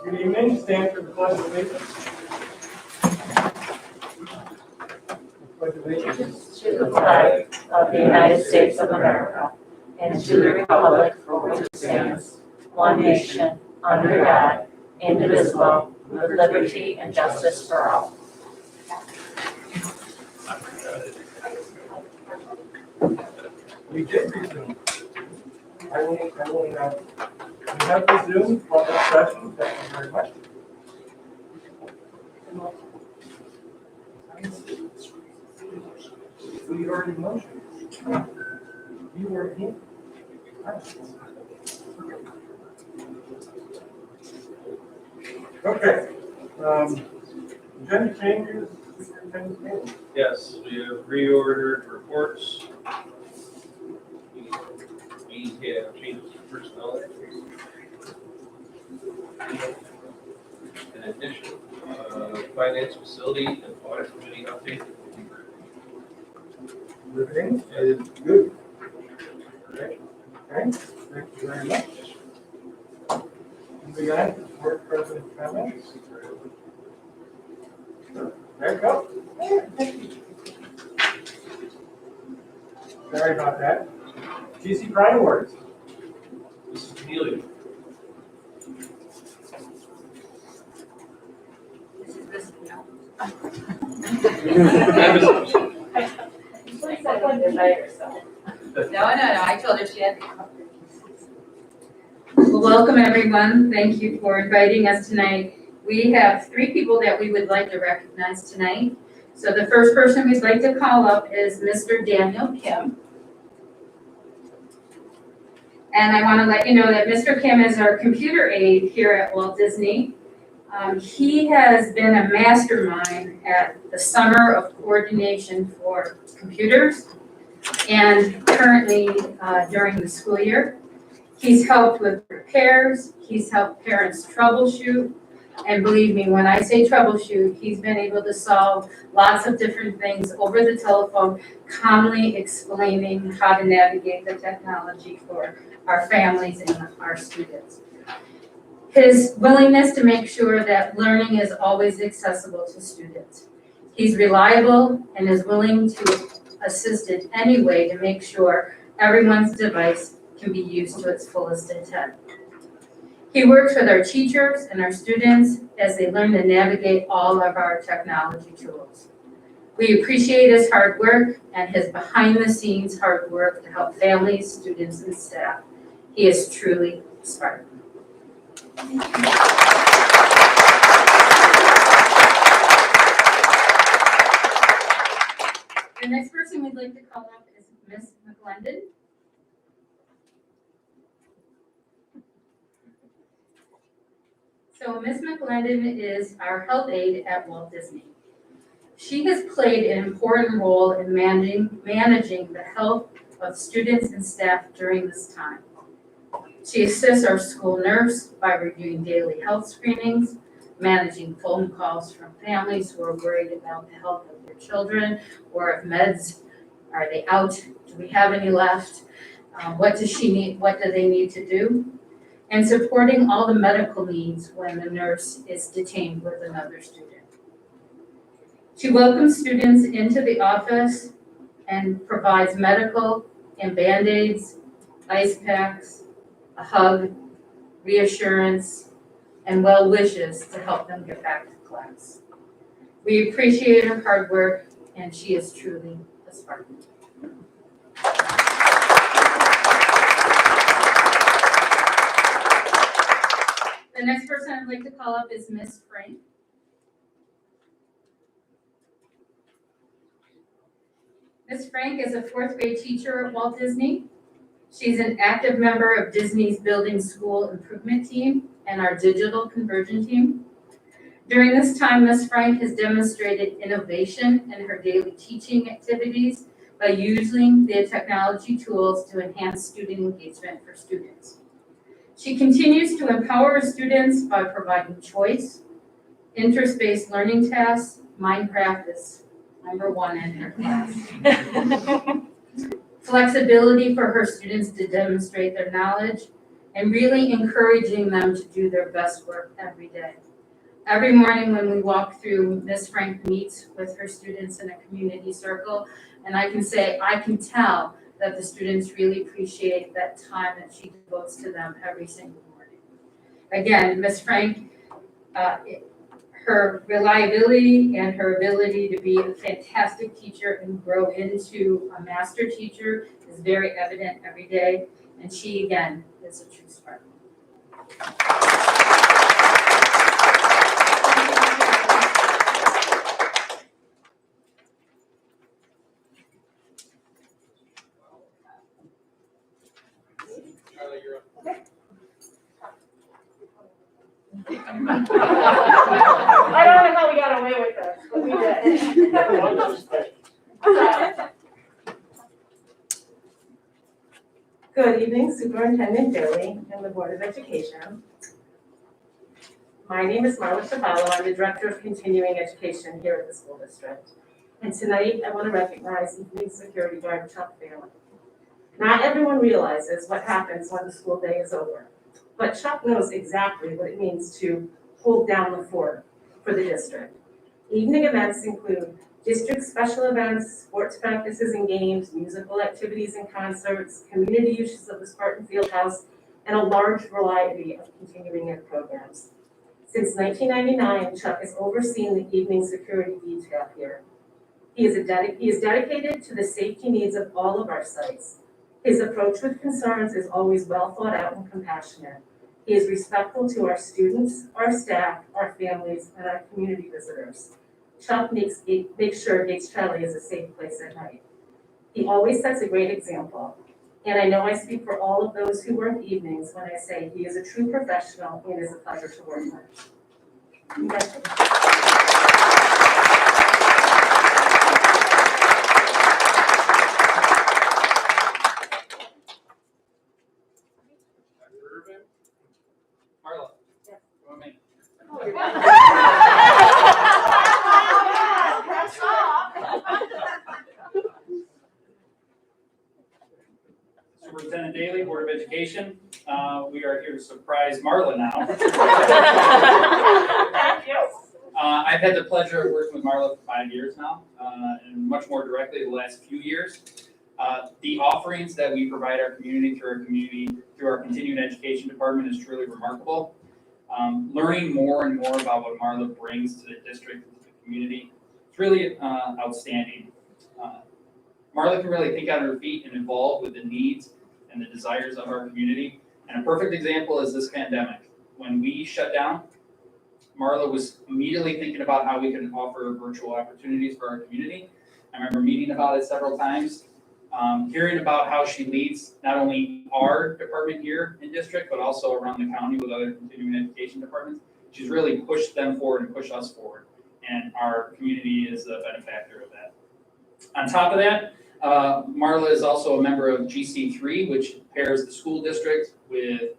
Good evening. Stand for the Pledge of Allegiance. Pledge of Allegiance To the flag of the United States of America and to the republic for which it stands, one nation, under God, indivisible, with liberty and justice for all. We did resume. We have resumed public session. Thank you very much. We already motioned. You were here. Okay. Agenda changes. Superintendent's meeting. Yes, we have reordered reports. We have changes to personnel. In addition, finance facility and audit committee update. Everything is good. Okay. Thank you very much. We got board president comments. There you go. Sorry about that. GC Prime Awards. This is Amelia. This is this now. No, I told her she had to come up. Well, welcome everyone. Thank you for inviting us tonight. We have 3 people that we would like to recognize tonight. So the first person we'd like to call up is Mr. Daniel Kim. And I want to let you know that Mr. Kim is our computer aide here at Walt Disney. He has been a mastermind at the Summer of Coordination for Computers and currently during the school year. He's helped with repairs, he's helped parents troubleshoot, and believe me, when I say troubleshoot, he's been able to solve lots of different things over the telephone, calmly explaining how to navigate the technology for our families and our students. His willingness to make sure that learning is always accessible to students. He's reliable and is willing to assist in any way to make sure everyone's device can be used to its fullest intent. He works with our teachers and our students as they learn to navigate all of our technology tools. We appreciate his hard work and his behind-the-scenes hard work to help families, students, and staff. He is truly a Spartan. The next person we'd like to call up is Ms. McGlendon. So Ms. McGlendon is our health aide at Walt Disney. She has played an important role in managing the health of students and staff during this time. She assists our school nurse by reviewing daily health screenings, managing phone calls from families who are worried about the health of their children, or if meds, are they out? Do we have any left? What does she need? What do they need to do? And supporting all the medical needs when the nurse is detained with another student. She welcomes students into the office and provides medical and Band-Aids, ice packs, a hug, reassurance, and well wishes to help them get back to class. We appreciate her hard work, and she is truly a Spartan. The next person I'd like to call up is Miss Frank. Miss Frank is a 4th grade teacher at Walt Disney. She's an active member of Disney's Building School Improvement Team and our Digital Conversion Team. During this time, Ms. Frank has demonstrated innovation in her daily teaching activities by using the technology tools to enhance student engagement for students. She continues to empower students by providing choice, interest-based learning tasks. Minecraft is #1 in her class. flexibility for her students to demonstrate their knowledge, and really encouraging them to do their best work every day. Every morning when we walk through, Ms. Frank meets with her students in a community circle, and I can tell that the students really appreciate that time that she devotes to them every single morning. Again, Ms. Frank, her reliability and her ability to be a fantastic teacher and grow into a master teacher is very evident every day, and she, again, is a true spark. Charlie, you're up. I don't know how we got away with this, but we did. Good evening, Superintendent Billy and the Board of Education. My name is Marla Chavallo. I'm the Director of Continuing Education here at the school district. And tonight, I want to recognize evening security guard Chuck Bailey. Not everyone realizes what happens when the school day is over, but Chuck knows exactly what it means to hold down the fort for the district. Evening events include district special events, sports practices and games, musical activities and concerts, community uses of the Spartan Fieldhouse, and a large variety of continuing ed programs. Since 1999, Chuck has overseen the evening security detail here. He is dedicated to the safety needs of all of our sites. His approach with concerns is always well thought out and compassionate. He is respectful to our students, our staff, our families, and our community visitors. Chuck makes sure Gates Charlie is a safe place at night. He always sets a great example, and I know I speak for all of those who work evenings when I say he is a true professional and is a pleasure to work with. Congratulations. Marla. Yes. Come on, me. Superintendent Daly, Board of Education. We are here to surprise Marla now. Thank you. I've had the pleasure of working with Marla for 5 years now, and much more directly the last few years. The offerings that we provide our community through our continuing education department is truly remarkable. Learning more and more about what Marla brings to the district and to the community, it's really outstanding. Marla can really think on her feet and evolve with the needs and the desires of our community. And a perfect example is this pandemic. When we shut down, Marla was immediately thinking about how we can offer virtual opportunities for our community. I remember meeting about it several times, hearing about how she leads not only our department here in district, but also around the county with other continuing education departments. She's really pushed them forward and pushed us forward. And our community is a benefactor of that. On top of that, Marla is also a member of GC3, which pairs the school district with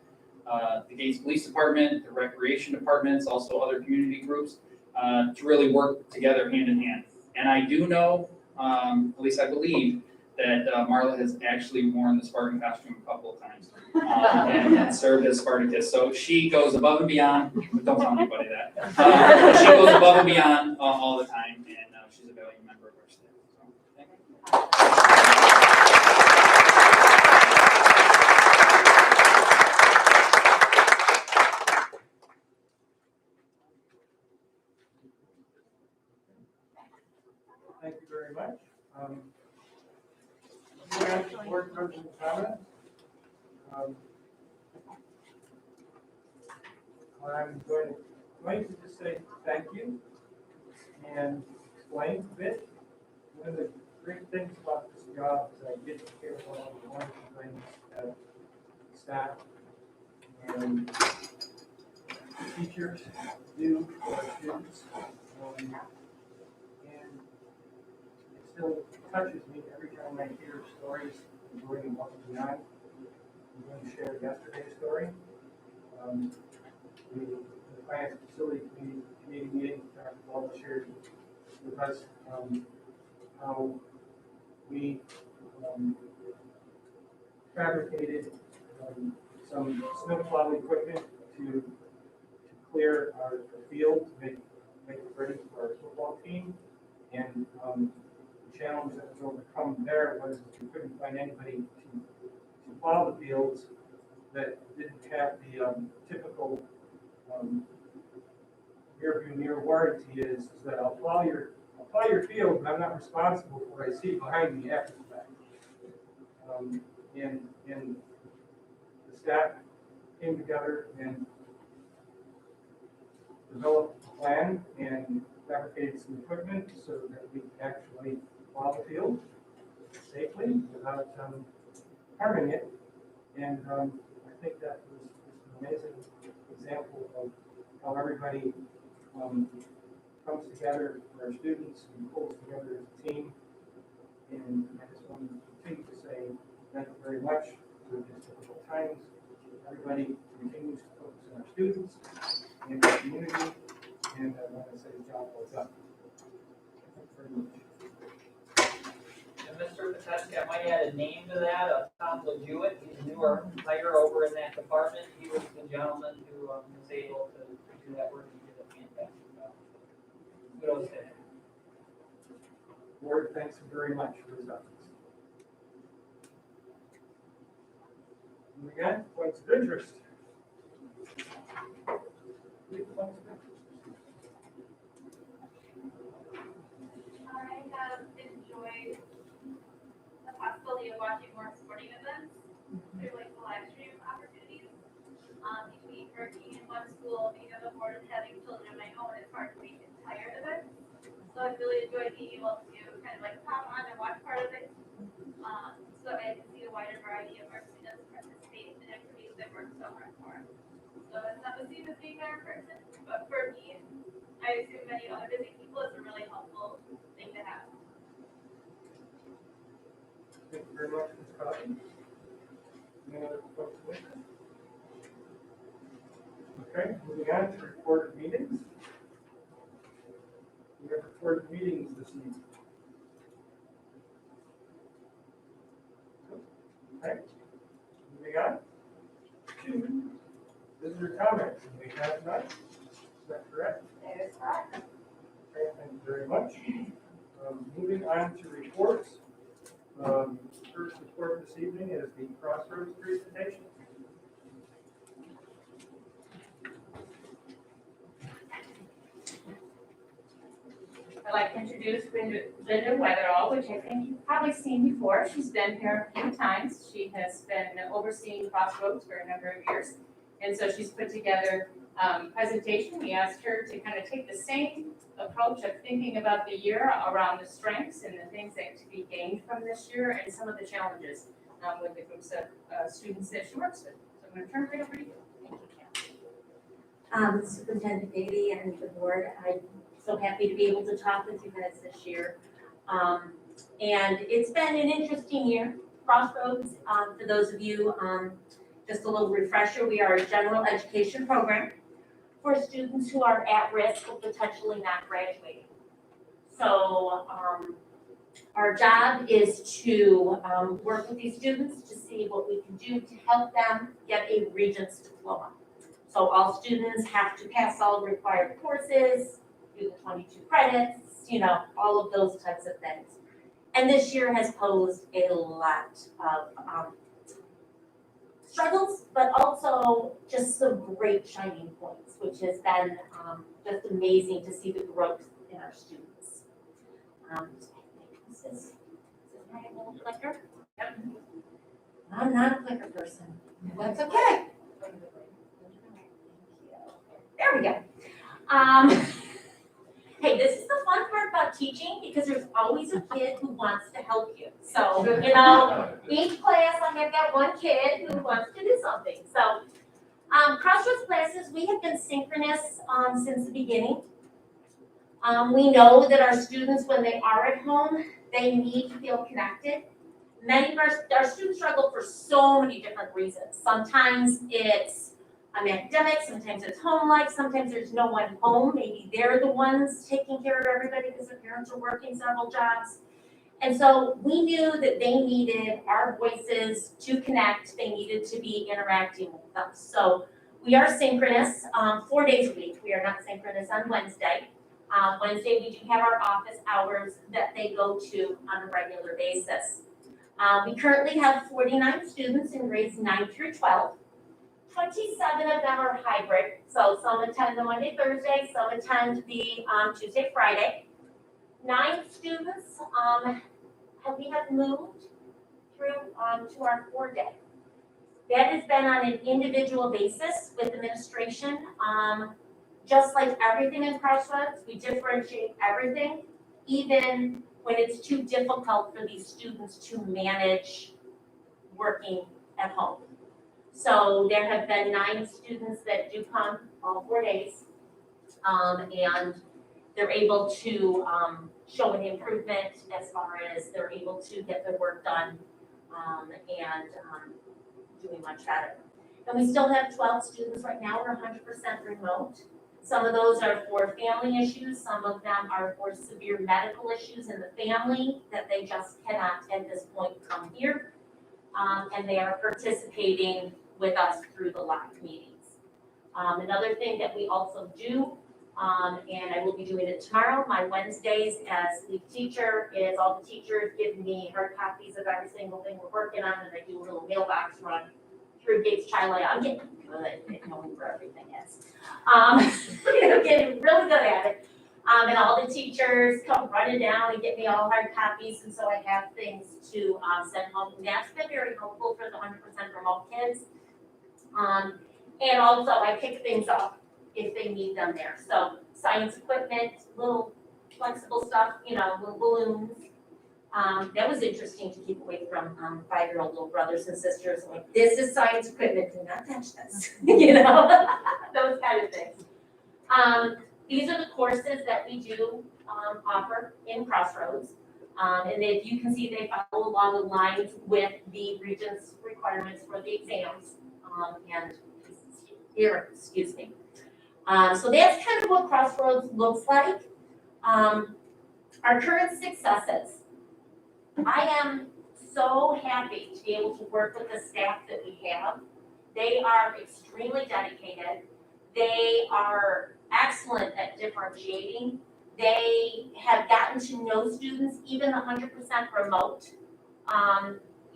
the Gates Police Department, the recreation departments, also other community groups, to really work together hand in hand. And I do know, at least I believe, that Marla has actually worn the Spartan costume a couple of times and served as Spartacus. So she goes above and beyond, but don't tell anybody that. She goes above and beyond all the time, and she's a valued member of our staff. So, thank you. Thank you very much. Board members and comments? I'm going to just say thank you and explain a bit. One of the great things about this job is I get to hear all the wonderful things that staff and teachers do for our students. And it still touches me every time I hear stories of going above and beyond. I'm going to share yesterday's story. The finance facility committee meeting, Dr. Ball shared with us how we fabricated some snowplow equipment to clear our field, to make it ready for our football team. And the challenge that was overcome there was we couldn't find anybody to plow the fields that didn't have the typical rear view mirror warranty is that I'll plow your field, but I'm not responsible for what I see behind me after the fact. And the staff came together and developed a plan and fabricated some equipment so that we could actually plow the field safely without harming it. And I think that was an amazing example of how everybody comes together for our students and pulls together as a team. And I just want to continue to say thank you very much for these difficult times. Everybody continues to focus on our students and our community, and I want to say job well done. Thank you very much. And Mr. Pateski, I might add a name to that, Tom LeJewitt. He's a newer hire over in that department. He was the gentleman who was able to do that work. He did a fantastic job. Kudos to him. Board, thanks very much for his efforts. Moving on, points of interest. I have enjoyed the possibility of watching more sporting events through like the live stream opportunities. Between working in one school, being on the board, and having children of my own, it's hard to make entire events. So I've really enjoyed being able to kind of like pop on and watch part of it. So I can see a wider variety of our students participate in activities that work so hard for. So it's not the same as being there in person, but for me, I assume many other busy people, it's a really helpful thing to have. Thank you very much, Ms. Cotton. Any other questions? Okay, moving on to recorded meetings. We have recorded meetings this evening. Okay, moving on to visitor comments. We have none. Is that correct? That is correct. Okay, thank you very much. Moving on to reports. First report this evening is the Crossroads presentation. I'd like to introduce Linda Weatherall, which I think you've probably seen before. She's been here a few times. She has been overseeing Crossroads for a number of years. And so she's put together a presentation. We asked her to kind of take the same approach of thinking about the year around the strengths and the things that to be gained from this year and some of the challenges with the groups of students that she works with. So I'm going to turn it right over to you. Thank you, Kim. Superintendent Beatty and the board, I'm so happy to be able to talk with you guys this year. And it's been an interesting year. Crossroads, for those of you, just a little refresher, we are a general education program for students who are at risk of potentially not graduating. So our job is to work with these students to see what we can do to help them get a Regents diploma. So all students have to pass all required courses, do the 22 credits, all of those types of things. And this year has posed a lot of struggles, but also just some great shining points, which has been just amazing to see the growth in our students. This is my little clicker. Yep. I'm not a clicker person. That's okay. There we go. Hey, this is the fun part about teaching because there's always a kid who wants to help you. So, each class I have got one kid who wants to do something. So, Crossroads classes, we have been synchronous since the beginning. We know that our students, when they are at home, they need to feel connected. Many of our students struggle for so many different reasons. Sometimes it's academic, sometimes it's home life, sometimes there's no one home. Maybe they're the ones taking care of everybody because their parents are working several jobs. And so we knew that they needed our voices to connect, they needed to be interacting with them. So we are synchronous 4 days a week. We are not synchronous on Wednesday. Wednesday, we do have our office hours that they go to on a regular basis. We currently have 49 students in grades 9 through 12. 27 of them are hybrid, so some attend the Monday, Thursday, some attend the Tuesday, Friday. 9 students we have moved through to our 4-day. That has been on an individual basis with administration. Just like everything in Crossroads, we differentiate everything, even when it's too difficult for these students to manage working at home. So there have been 9 students that do come all 4 days, and they're able to show an improvement as far as they're able to get their work done and doing much better. And we still have 12 students right now, we're 100% remote. Some of those are for family issues, some of them are for severe medical issues in the family that they just cannot at this point come here. And they are participating with us through the live meetings. Another thing that we also do, and I will be doing it tomorrow, my Wednesdays as lead teacher, is all the teachers give me hard copies of every single thing we're working on, and I do a little mailbox run through Gates Child Light. I'm getting good at knowing where everything is. I'm getting really good at it. And all the teachers come running down and get me all hard copies, and so I have things to send home. And that's been very helpful for the 100% remote kids. And also I pick things up if they need them there. So science equipment, little flexible stuff, little balloons. That was interesting to keep away from 5-year-old little brothers and sisters. Like, this is science equipment, do not touch this, those kind of things. These are the courses that we do offer in Crossroads. And if you can see, they follow along the lines with the Regents requirements for the exams. And here, excuse me. So that's kind of what Crossroads looks like. Our current successes. I am so happy to be able to work with the staff that we have. They are extremely dedicated. They are excellent at differentiating. They have gotten to know students, even 100% remote.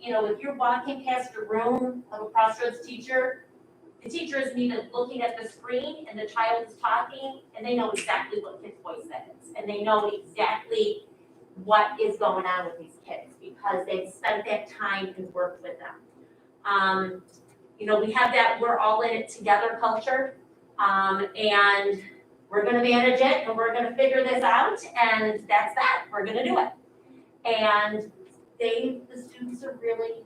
If you're walking past a room of a Crossroads teacher, the teacher isn't even looking at the screen and the child is talking, and they know exactly what kid's voice that is. And they know exactly what is going on with these kids because they've spent that time and worked with them. We have that we're all in it together culture, and we're gonna manage it and we're gonna figure this out, and that's that, we're gonna do it. And the students are really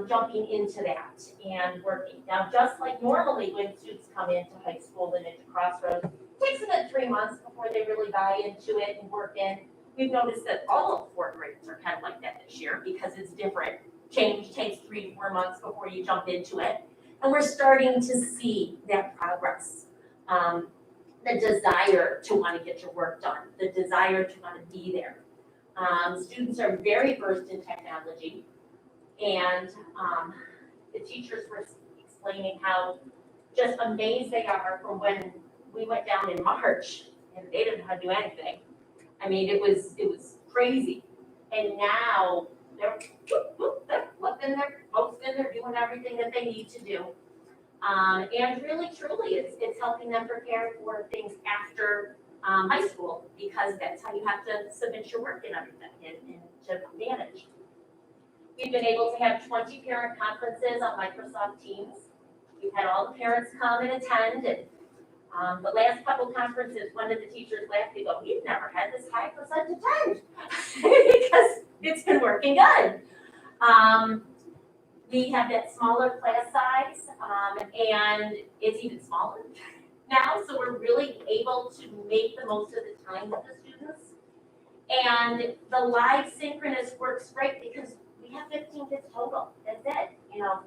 jumping into that and working. Now, just like normally when students come into high school and into Crossroads, it takes them 3 months before they really buy into it and work in. We've noticed that all of 4th graders are kind of like that this year because it's different. Change takes 3 to 4 months before you jump into it. And we're starting to see that progress. The desire to want to get your work done, the desire to want to be there. Students are very versed in technology, and the teachers were explaining how just amazed they are from when we went down in March and they didn't know how to do anything. I mean, it was crazy. And now they're flipping their posting, they're doing everything that they need to do. And really, truly, it's helping them prepare for things after high school, because that's how you have to submit your work and everything and to manage. We've been able to have 20 parent conferences on Microsoft Teams. We've had all the parents come and attend, and the last couple conferences, one of the teachers laughed and go, "We've never had this high percent attend," because it's been working good. We have that smaller class size, and it's even smaller now, so we're really able to make the most of the time with the students. And the live synchronous works great because we have 15 kids total, that's it,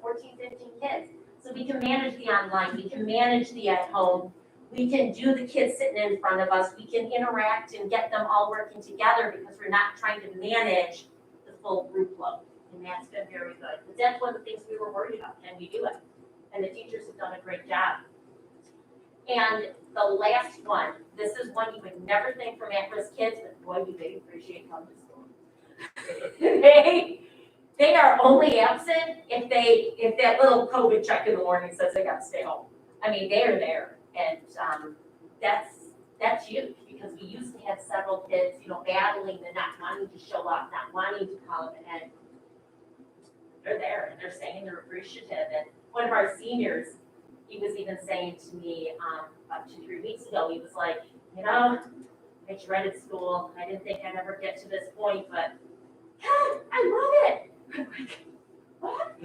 14, 15 kids. So we can manage the online, we can manage the at home, we can do the kids sitting in front of us, we can interact and get them all working together because we're not trying to manage full group load, and that's been very good. But that's one of the things we were worried about, can we do it? And the teachers have done a great job. And the last one, this is one you would never think from at-risk kids, but boy, do they appreciate coming to school. They are only absent if that little COVID check in the morning says they got to stay home. I mean, they are there, and that's huge, because we used to have several kids, battling and not wanting to show up, not wanting to come, and they're there, and they're saying they're appreciative. And one of our seniors, he was even saying to me about 2-3 weeks ago, he was like, I dreaded school. I didn't think I'd ever get to this point, but God, I love it. I'm like, what?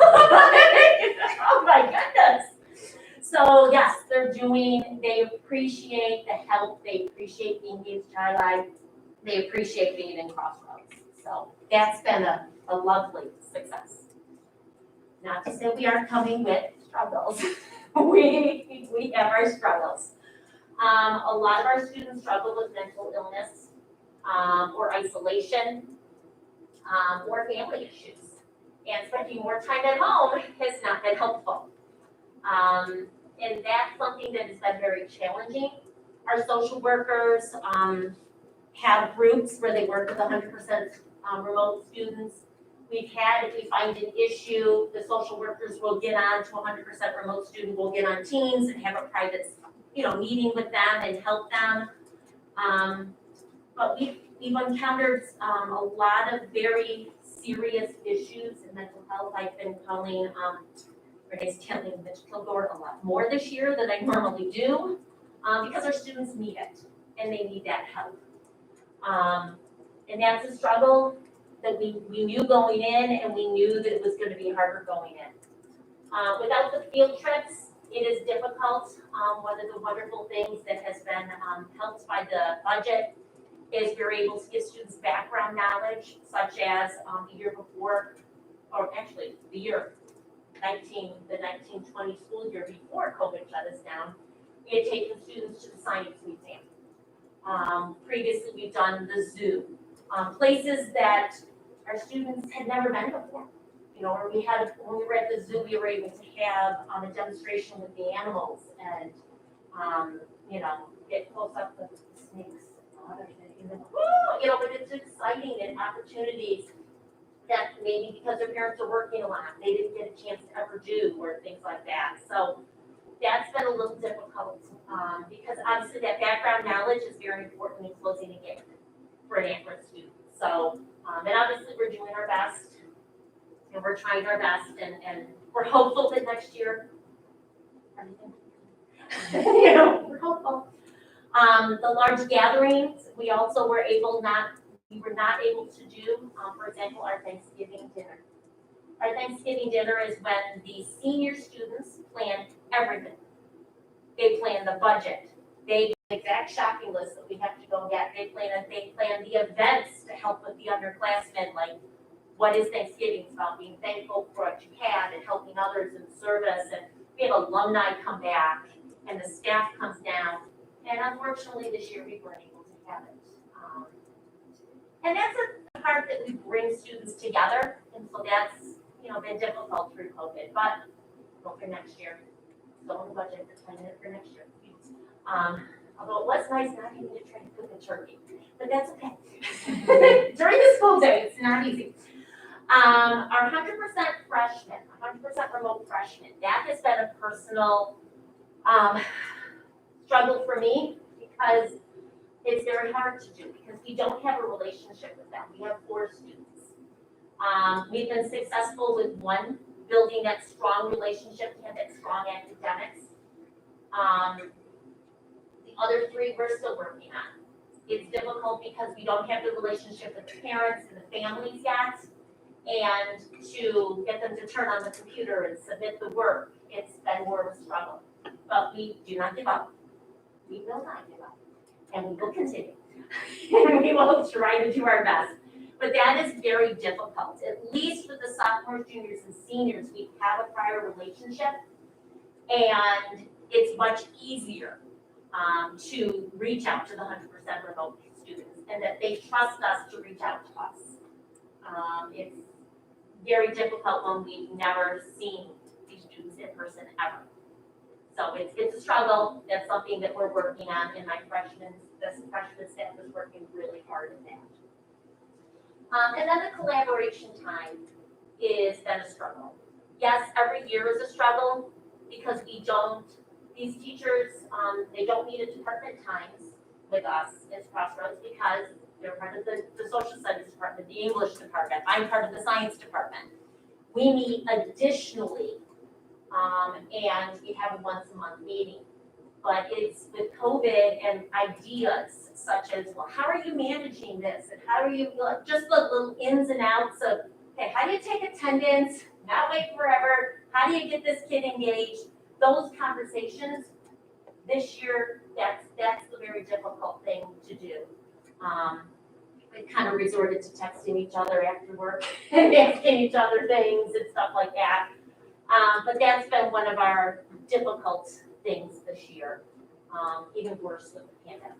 Oh my goodness. So yes, they appreciate the help, they appreciate being engaged child, they appreciate being in Crossroads. So that's been a lovely success. Not to say we aren't coming with struggles. we have our struggles. A lot of our students struggle with mental illness, or isolation, or family issues. And spending more time at home has not been helpful. And that's something that has been very challenging. Our social workers have groups where they work with 100% remote students. We've had, if we find an issue, the social workers will get on to 100% remote student, will get on Teams and have a private, meeting with them and help them. But we've encountered a lot of very serious issues in mental health. I've been calling Renee's telling Mitch Kilgore a lot more this year than I normally do, because our students need it and they need that help. And that's a struggle that we knew going in, and we knew that it was going to be harder going in. Without the field trips, it is difficult. One of the wonderful things that has been helped by the budget is we're able to give students background knowledge, such as the year before, or actually the year 1920 school year before COVID shut us down, we had taken students to the science museum. Previously, we've done the zoo, places that our students had never been before. When we were at the zoo, we were able to have a demonstration with the animals and, get close up with the snakes and other things. But it's exciting and opportunities that maybe because their parents are working a lot, they didn't get a chance to ever do, or things like that. So that's been a little difficult, because obviously that background knowledge is very important in closing a gap for an at-risk student. So, and obviously we're doing our best, and we're trying our best, and we're hopeful that next year, we're hopeful. The large gatherings, we also were not able to do, for example, our Thanksgiving dinner. Our Thanksgiving dinner is when the senior students plan everything. They plan the budget. They do the exact shopping list that we have to go get. They plan the events to help with the underclassmen, like what is Thanksgiving? It's about being thankful for what you had and helping others in service. And we have alumni come back, and the staff comes down. And unfortunately, this year we weren't able to have it. And that's a part that we bring students together, and so that's been difficult through COVID. But for next year, still in the budget for next year. Although it was nice not having to try to cook a turkey, but that's okay. During the school day, it's not easy. Our 100% freshmen, 100% remote freshmen, that has been a personal struggle for me, because it's very hard to do, because we don't have a relationship with them. We have 4 students. We've been successful with one, building that strong relationship and that strong academics. The other 3 we're still working on. It's difficult because we don't have the relationship with the parents and the families yet, and to get them to turn on the computer and submit the work, it's been more of a struggle. But we do not give up. We will not give up, and we will continue. And we will try to do our best. But that is very difficult. At least with the sophomores, juniors, and seniors, we have a prior relationship, and it's much easier to reach out to the 100% remote students, and that they trust us to reach out to us. It's very difficult when we've never seen these students in person ever. So it's a struggle. That's something that we're working on, and this freshman staff is working really hard at that. And then the collaboration time is been a struggle. Yes, every year is a struggle because these teachers, they don't meet at department times with us as Crossroads because they're part of the social studies department, the English department. I'm part of the science department. We meet additionally, and we have a once a month meeting. But it's with COVID and ideas such as, well, how are you managing this? And how are you, just the little ins and outs of, okay, how do you take attendance, not wait forever? How do you get this kid engaged? Those conversations, this year, that's the very difficult thing to do. We kind of resorted to texting each other after work and asking each other things and stuff like that. But that's been one of our difficult things this year, even worse than the pandemic.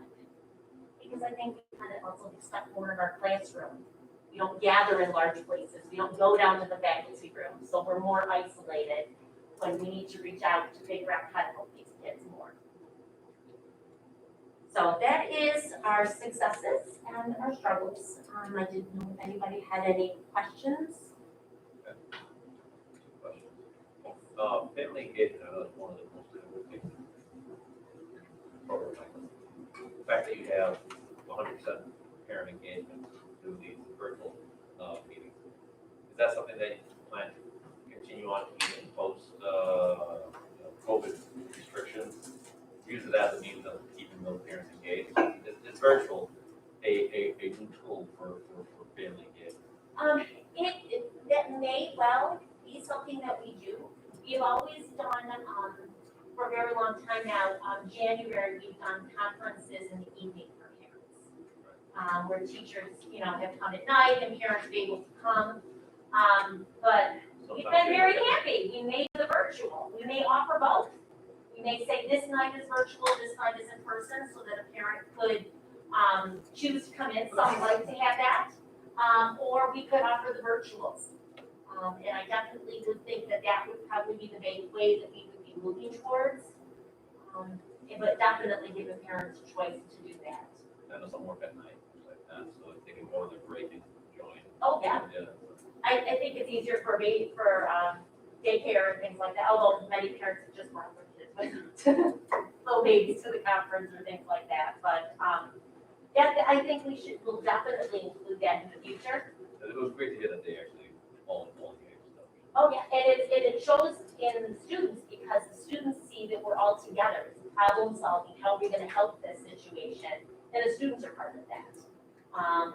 Because I think we kind of also stuck more in our classroom. We don't gather in large places. We don't go down to the faculty room. So we're more isolated when we need to reach out to figure out how to help these kids more. So that is our successes and our struggles. I didn't know if anybody had any questions. Family engagement, I know is one of the most difficult things. The fact that you have 100% parent engagement through these virtual meetings, is that something that you plan to continue on even post COVID restrictions? Use it as a means of keeping those parents engaged. Is virtual a new tool for family engagement? That may well be something that we do. We've always done, for a very long time now, January, we've done conferences in the evening for parents. Where teachers, have come at night and parents be able to come. But we've been very happy. We may do the virtual. We may offer both. We may say this night is virtual, this night is in person, so that a parent could choose to come in. Some like to have that. Or we could offer the virtuals. And I definitely would think that would probably be the main way that we would be moving towards. But definitely giving parents a choice to do that. I know some work at night, things like that, so if they can go on their break and join. Oh, yeah. I think it's easier for daycare and things like that, although many parents have just brought their kids with little babies to the conference or things like that. But I think we'll definitely include that in the future. It was great to hear that they actually all engaged stuff. Oh, yeah, and it shows in the students because the students see that we're all together, it's problem solving, how are we gonna help this situation? And the students are part of that.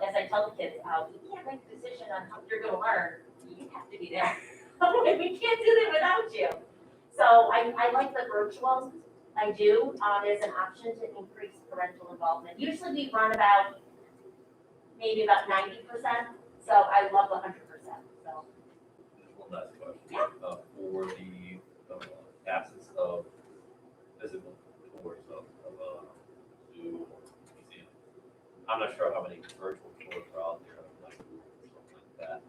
As I tell the kids, we can't make a decision on how you're gonna learn, you have to be there. We can't do that without you. So I like the virtuals, I do, as an option to increase parental involvement. Usually we run maybe about 90%, so I love the 100%, so. Just one last question. Yeah. For the absence of physical tours of zoo or museum, I'm not sure how many virtual tours are out there, like something like that.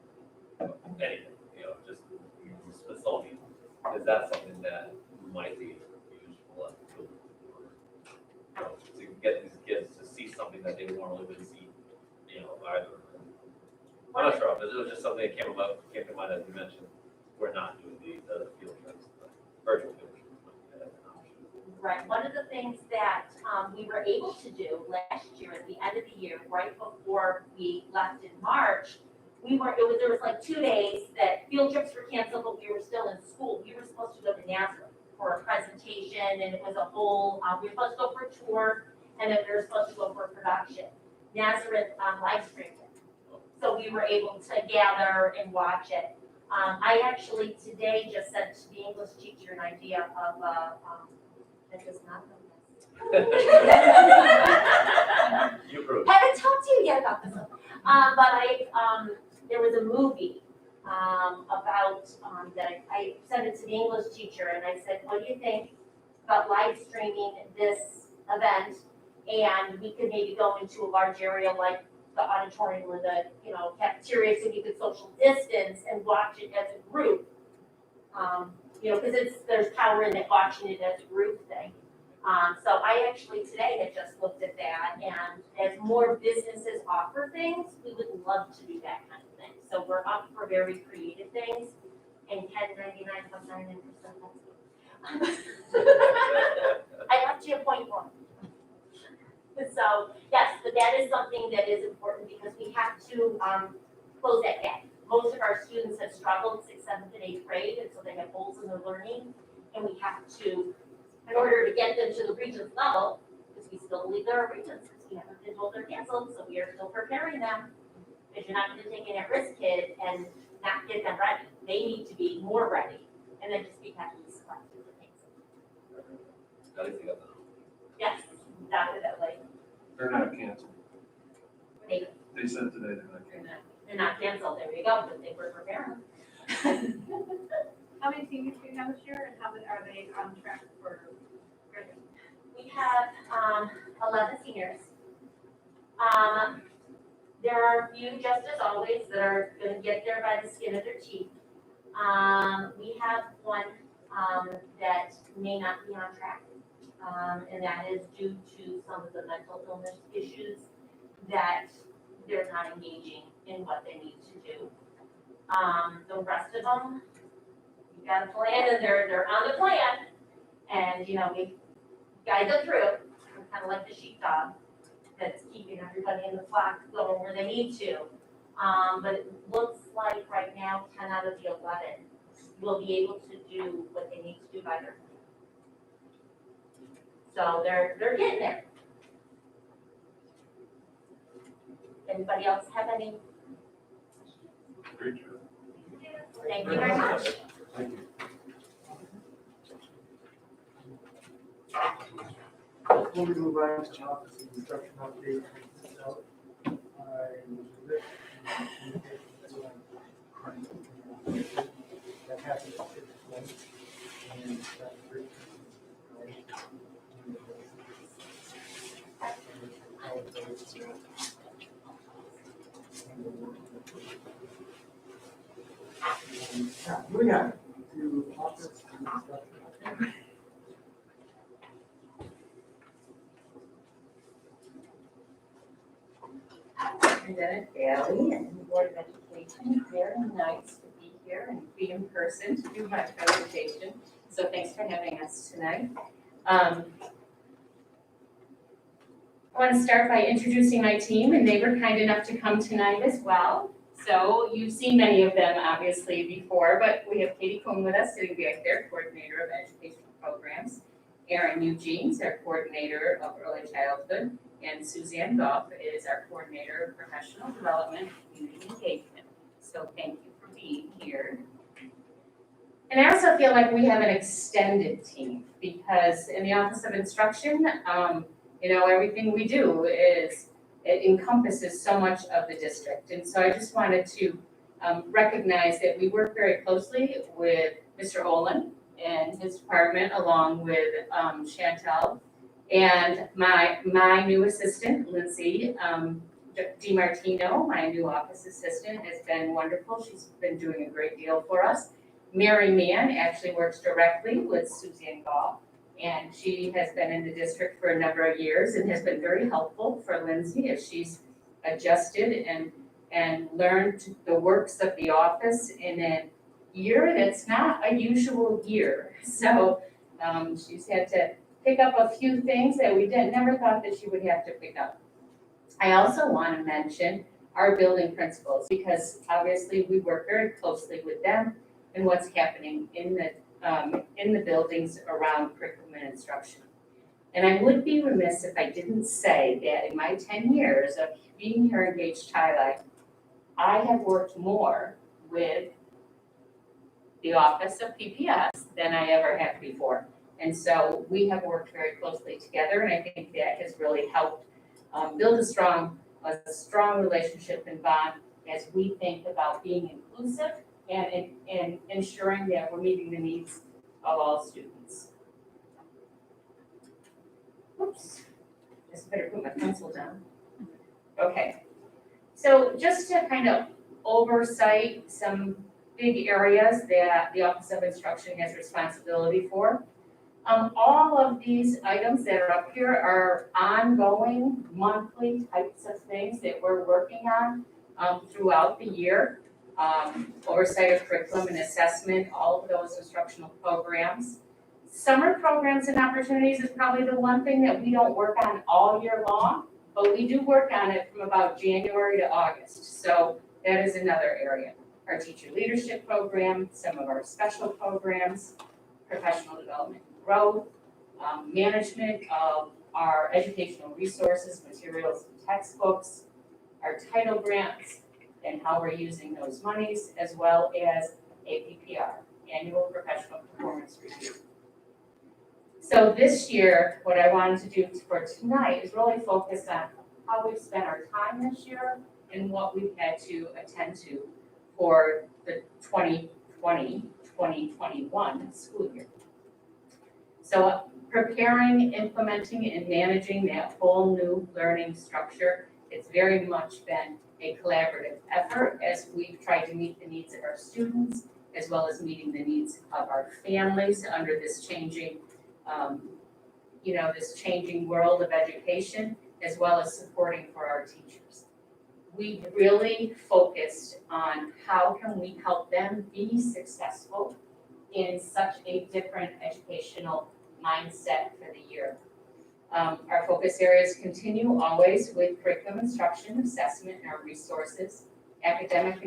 But anything, just Smithsonian. Is that something that might be useful as a tool to get these kids to see something that they normally wouldn't see, either? I'm not sure, but it was just something that came to mind as you mentioned. We're not doing the field trips, the virtual field trips. Right, one of the things that we were able to do last year at the end of the year, right before we left in March, there was like 2 days that field trips were canceled, but we were still in school. We were supposed to go to Nazareth for a presentation, and it was a whole, we were supposed to go for a tour, and then we were supposed to go for a production. Nazareth live streamed it. So we were able to gather and watch it. I actually today just sent to the English teacher an idea of that does not know this. You approved. Haven't talked to you yet about this one. But there was a movie about that I sent it to the English teacher and I said, what do you think about live streaming this event? And we could maybe go into a large area like the auditorium or the, cafeteria so you could social distance and watch it as a group. Because there's power in it, watching it as a group thing. So I actually today had just looked at that, and as more businesses offer things, we would love to do that kind of thing. So we're up for very creative things, and 1099 plus 99%. I left you a point one. So yes, but that is something that is important because we have to close that gap. Most of our students have struggled 6th, 7th, and 8th grade, and so they have holes in their learning, and we have to, in order to get them to the Regents level, because we still believe there are Regents, because we haven't been told they're canceled, so we are still preparing them. Because you're not going to take an at-risk kid and not get them ready. They need to be more ready, and then just be happy to select the things. At least you got that. Yes, definitely. They're not canceled. They, They said today they're not canceled. they're not canceled. There you go. But they were preparing. How many seniors do you have this year, and how many are they on track for graduation? We have 11 seniors. There are a few, just as always, that are going to get there by the skin of their teeth. We have one that may not be on track, and that is due to some of the mental illness issues that they're not engaging in what they need to do. The rest of them, we've got a plan, and they're on the plan, and we guide them through. We're kind of like the sheepdog that's keeping everybody in the flock going where they need to. But it looks like right now, 10 out of the 11 will be able to do what they need to do by their plan. So they're getting there. Anybody else have any? Great job. Thank you very much. Thank you. Before we move on to office and instruction update, so I was with that happened at 6:20, and that's great. Moving on to office and instruction. Superintendent Bailey and the Board of Education, very nice to be here and be in person to do my presentation. So thanks for having us tonight. I want to start by introducing my team, and they were kind enough to come tonight as well. So you've seen many of them obviously before, but we have Katie Cohn with us sitting back there, Coordinator of Educational Programs. Erin Eugenes, our Coordinator of Early Childhood, and Suzanne Goff is our Coordinator of Professional Development and Community Engagement. So thank you for being here. And I also feel like we have an extended team because in the Office of Instruction, everything we do it encompasses so much of the district. And so I just wanted to recognize that we work very closely with Mr. Olin and his department, along with Chantel and my new assistant, Lindsay DiMartino, my new office assistant, has been wonderful. She's been doing a great deal for us. Mary Mann actually works directly with Suzanne Goff, and she has been in the district for a number of years and has been very helpful for Lindsay as she's adjusted and learned the works of the office in a year that's not a usual year. So she's had to pick up a few things that we never thought that she would have to pick up. I also want to mention our building principals because obviously we work very closely with them and what's happening in the buildings around curriculum and instruction. And I would be remiss if I didn't say that in my 10 years of being here in Gage-Tyler, I have worked more with the Office of PPS than I ever have before. And so we have worked very closely together, and I think that has really helped build a strong relationship and bond as we think about being inclusive and ensuring that we're meeting the needs of all students. Oops, just better put my pencil down. Okay, So just to kind of oversight some big areas that the Office of Instruction has responsibility for. All of these items that are up here are ongoing monthly types of things that we're working on throughout the year. Oversight of curriculum and assessment, all of those instructional programs. Summer programs and opportunities is probably the one thing that we don't work on all year long, but we do work on it from about January to August. So that is another area. Our teacher leadership program, some of our special programs, professional development and growth, management of our educational resources, materials, and textbooks, our title grants, and how we're using those monies, as well as APPR, Annual Professional Performance Review. So this year, what I wanted to do for tonight is really focus on how we've spent our time this year and what we've had to attend to for the 2020-2021 school year. So preparing, implementing, and managing that whole new learning structure, it's very much been a collaborative effort as we've tried to meet the needs of our students, as well as meeting the needs of our families under this changing, this changing world of education, as well as supporting for our teachers. We really focused on how can we help them be successful in such a different educational mindset for the year. Our focus areas continue always with curriculum instruction, assessment, and our resources, academic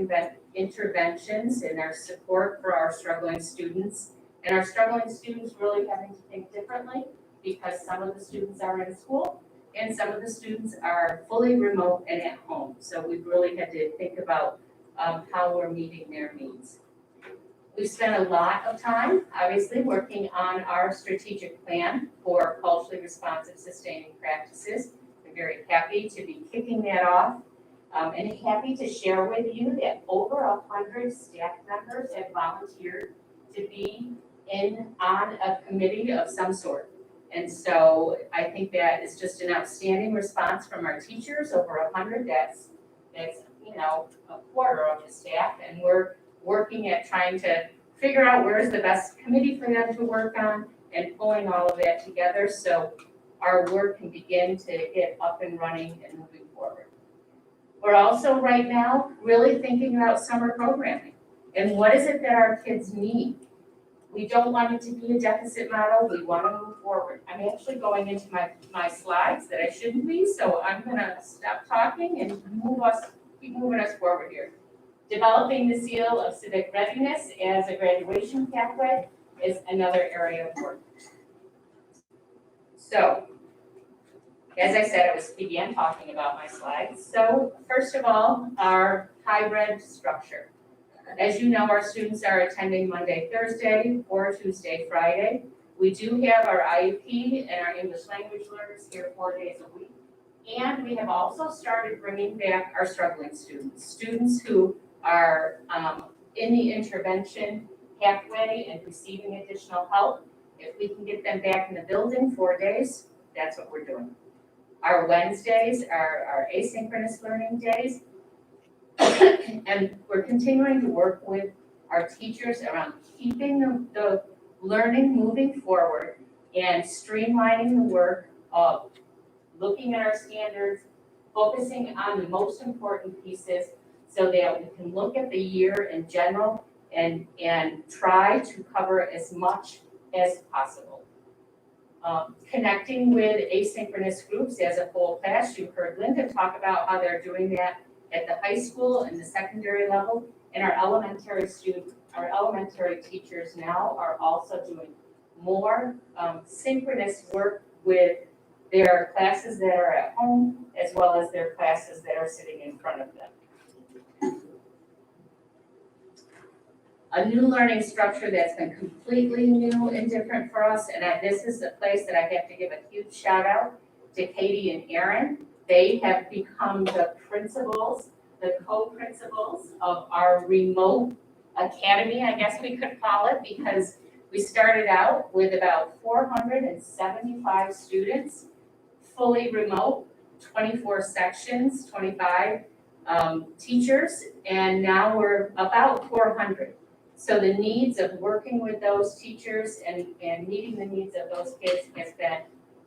interventions, and our support for our struggling students. And our struggling students really having to think differently because some of the students are in school and some of the students are fully remote and at home. So we've really had to think about how we're meeting their needs. We've spent a lot of time, obviously, working on our strategic plan for culturally responsive sustaining practices. I'm very happy to be kicking that off and happy to share with you that over 100 staff members have volunteered to be on a committee of some sort. And so I think that is just an outstanding response from our teachers, over 100, that's a quarter of the staff, and we're working at trying to figure out where is the best committee for them to work on and pulling all of that together so our work can begin to get up and running and moving forward. We're also right now really thinking about summer programming and what is it that our kids need. We don't want it to be a deficit model, we want to move forward. I'm actually going into my slides that I shouldn't be, so I'm gonna stop talking and keep moving us forward here. Developing the seal of civic readiness as a graduation pathway is another area of work. So, as I said, I began talking about my slides. So, first of all, our hybrid structure. As you know, our students are attending Monday, Thursday, or Tuesday, Friday. We do have our IEP and our English language learners here 4 days a week. And we have also started bringing back our struggling students who are in the intervention pathway and receiving additional help. If we can get them back in the building 4 days, that's what we're doing. Our Wednesdays are our asynchronous learning days. And we're continuing to work with our teachers around keeping the learning moving forward and streamlining the work of looking at our standards, focusing on the most important pieces so that we can look at the year in general and try to cover as much as possible. Connecting with asynchronous groups as a whole class, you heard Linda talk about how they're doing that at the high school and the secondary level, and our elementary teachers now are also doing more synchronous work with their classes that are at home, as well as their classes that are sitting in front of them. A new learning structure that's been completely new and different for us, and this is the place that I have to give a huge shout out to Katie and Aaron. They have become the principals, the co-principals of our remote academy, I guess we could call it, because we started out with about 475 students, fully remote, 24 sections, 25 teachers, and now we're about 400. So the needs of working with those teachers and meeting the needs of those kids has been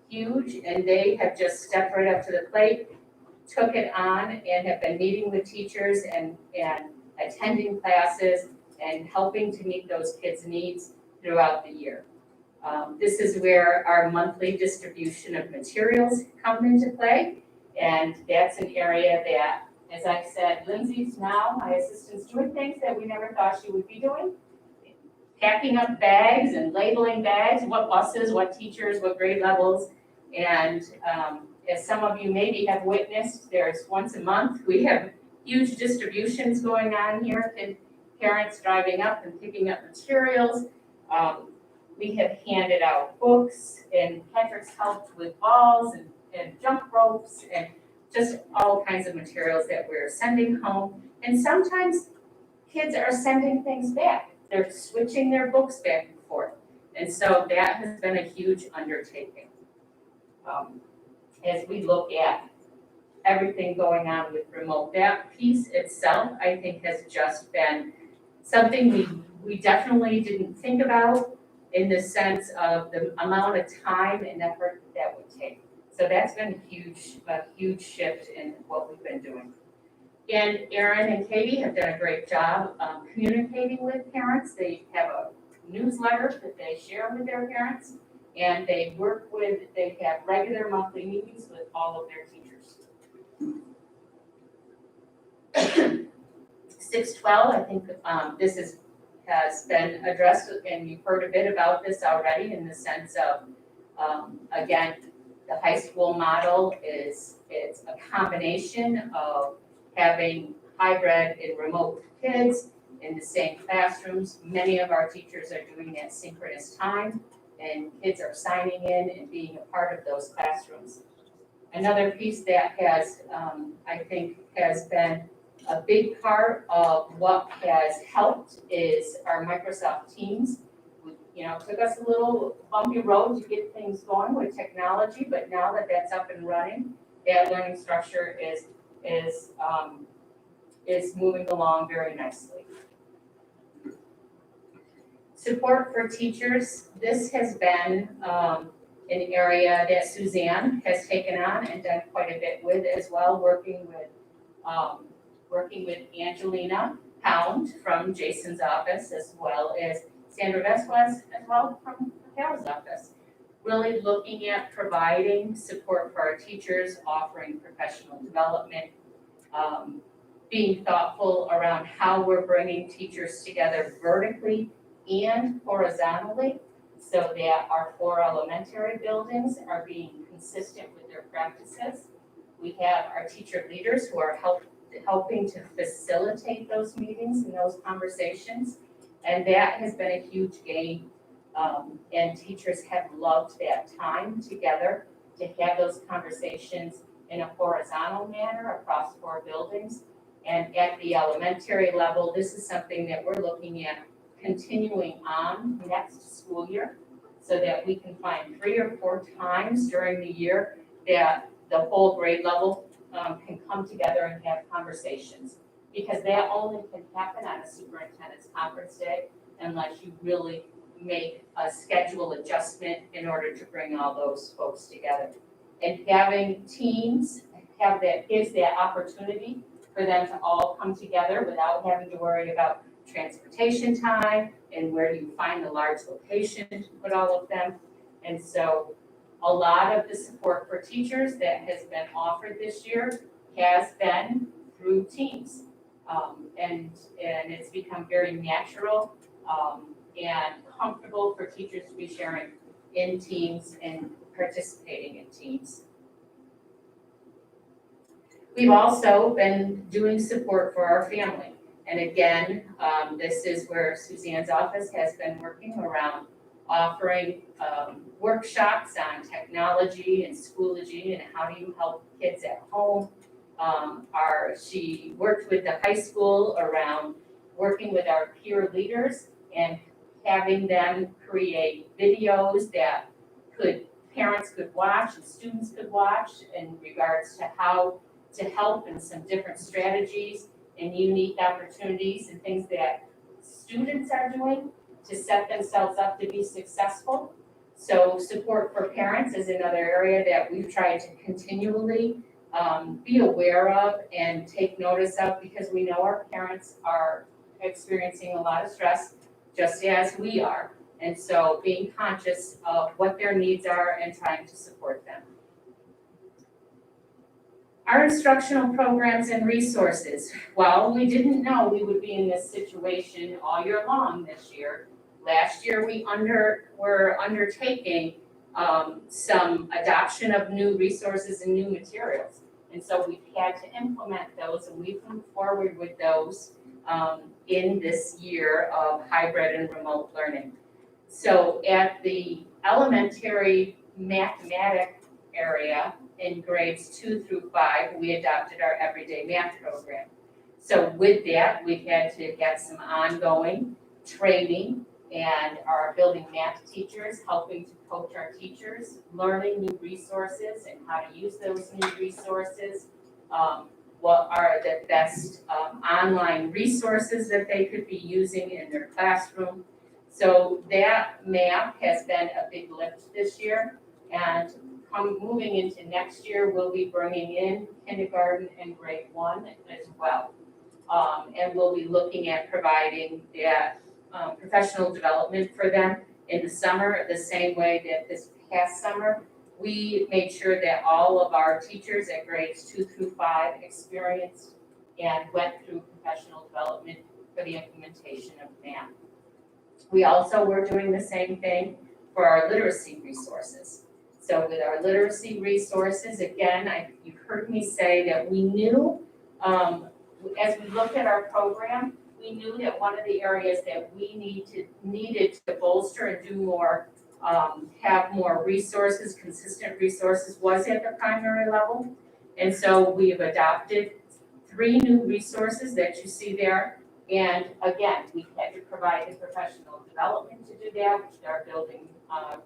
huge, and they have just stepped right up to the plate, took it on, and have been meeting with teachers and attending classes and helping to meet those kids' needs throughout the year. This is where our monthly distribution of materials come into play, and that's an area that, as I said, Lindsay's now, my assistant's doing things that we never thought she would be doing. Packing up bags and labeling bags, what buses, what teachers, what grade levels. And as some of you maybe have witnessed, there's once a month, we have huge distributions going on here, and parents driving up and picking up materials. We have handed out books, and Patrick's helped with balls and jump ropes and just all kinds of materials that we're sending home. And sometimes kids are sending things back. They're switching their books back and forth. And so that has been a huge undertaking. As we look at everything going on with remote, that piece itself, I think, has just been something we definitely didn't think about in the sense of the amount of time and effort that would take. So that's been a huge shift in what we've been doing. And Erin and Katie have done a great job communicating with parents. They have a newsletter that they share with their parents, and they have regular monthly meetings with all of their teachers. 612, I think this has been addressed, and you've heard a bit about this already in the sense of, again, the high school model it's a combination of having hybrid and remote kids in the same classrooms. Many of our teachers are doing that synchronous time, and kids are signing in and being a part of those classrooms. Another piece that has, I think, has been a big part of what has helped is our Microsoft Teams. Took us a little bumpy road to get things going with technology, but now that that's up and running, that learning structure is moving along very nicely. Support for teachers, this has been an area that Suzanne has taken on and done quite a bit with as well, working with Angelina Pound from Jason's office, as well as Sandra Vesquez, as well from Carol's office. Really looking at providing support for our teachers, offering professional development, being thoughtful around how we're bringing teachers together vertically and horizontally, so that our 4 elementary buildings are being consistent with their practices. We have our teacher leaders who are helping to facilitate those meetings and those conversations, and that has been a huge gain. And teachers have loved that time together to have those conversations in a horizontal manner across 4 buildings. And at the elementary level, this is something that we're looking at continuing on next school year, so that we can find 3 or 4 times during the year that the whole grade level can come together and have conversations. Because that only can happen on a superintendent's conference day unless you really make a schedule adjustment in order to bring all those folks together. And having teams gives that opportunity for them to all come together without having to worry about transportation time and where do you find the large location to put all of them. And so a lot of the support for teachers that has been offered this year has been through teams. And it's become very natural and comfortable for teachers to be sharing in teams and participating in teams. We've also been doing support for our family. And again, this is where Suzanne's office has been working around offering workshops on technology and Schoology and how do you help kids at home. She worked with the high school around working with our peer leaders and having them create videos that parents could watch and students could watch in regards to how to help in some different strategies and unique opportunities and things that students are doing to set themselves up to be successful. So support for parents is another area that we've tried to continually be aware of and take notice of, because we know our parents are experiencing a lot of stress, just as we are. And so being conscious of what their needs are and trying to support them. Our instructional programs and resources. Well, we didn't know we would be in this situation all year long this year. Last year, we were undertaking some adoption of new resources and new materials. And so we've had to implement those, and we've moved forward with those in this year of hybrid and remote learning. So at the elementary mathematics area in grades 2 through 5, we adopted our everyday math program. So with that, we've had to get some ongoing training and are building math teachers, helping to coach our teachers, learning new resources and how to use those new resources, what are the best online resources that they could be using in their classroom. So that math has been a big lift this year, and moving into next year, we'll be bringing in kindergarten and grade 1 as well. And we'll be looking at providing that professional development for them in the summer, the same way that this past summer, we made sure that all of our teachers at grades 2 through 5 experienced and went through professional development for the implementation of math. We also were doing the same thing for our literacy resources. So with our literacy resources, again, you've heard me say that we knew, as we looked at our program, we knew that one of the areas that we needed to bolster and do more, have more resources, consistent resources, was at the primary level. And so we have adopted 3 new resources that you see there. And again, we had to provide the professional development to do that, which our building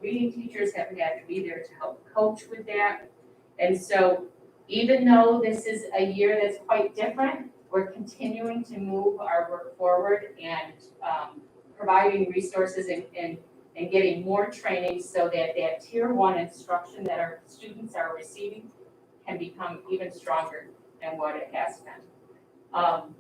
reading teachers have had to be there to help coach with that. And so even though this is a year that's quite different, we're continuing to move our work forward and providing resources and getting more training so that that tier 1 instruction that our students are receiving can become even stronger than what it has been.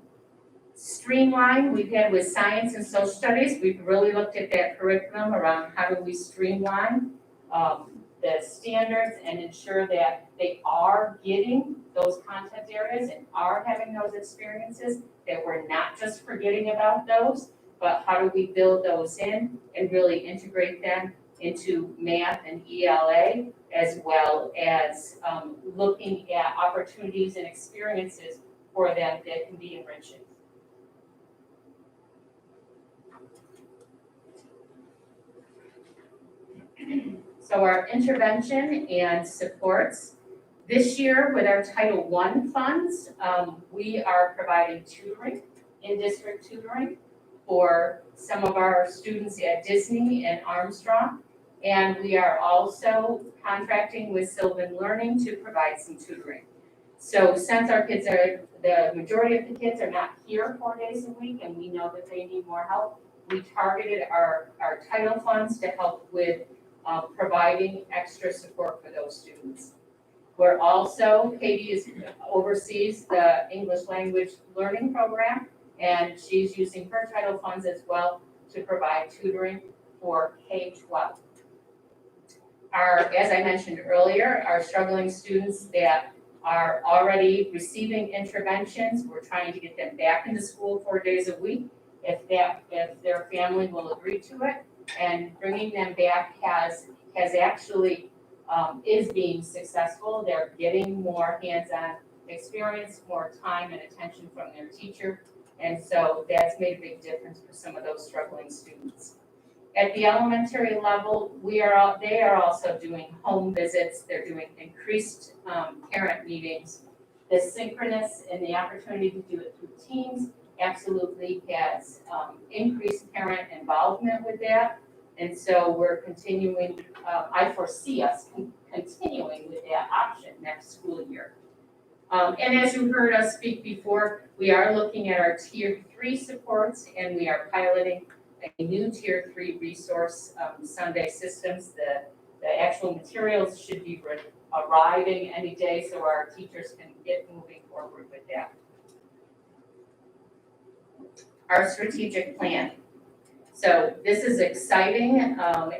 Streamline, we've had with science and social studies, we've really looked at that curriculum around how do we streamline the standards and ensure that they are getting those content areas and are having those experiences, that we're not just forgetting about those, but how do we build those in and really integrate them into math and ELA, as well as looking at opportunities and experiences for them that can be enriching. So our intervention and supports, this year with our Title I funds, we are providing tutoring, in-district tutoring for some of our students at Disney and Armstrong. And we are also contracting with Sylvan Learning to provide some tutoring. So since our kids the majority of the kids are not here 4 days a week and we know that they need more help, we targeted our title funds to help with providing extra support for those students. We're also, Katie oversees the English language learning program, and she's using her title funds as well to provide tutoring for K-12. As I mentioned earlier, our struggling students that are already receiving interventions, we're trying to get them back into school 4 days a week if their family will agree to it. And bringing them back has actually is being successful. They're getting more hands-on experience, more time and attention from their teacher. And so that's made a big difference for some of those struggling students. At the elementary level, they are also doing home visits. They're doing increased parent meetings. The synchronous and the opportunity to do it through teams absolutely has increased parent involvement with that. And so we're continuing, I foresee us continuing with that option next school year. And as you heard us speak before, we are looking at our tier 3 supports, and we are piloting a new tier 3 resource, Sunday systems. The actual materials should be arriving any day, so our teachers can get moving forward with that. Our strategic plan. So this is exciting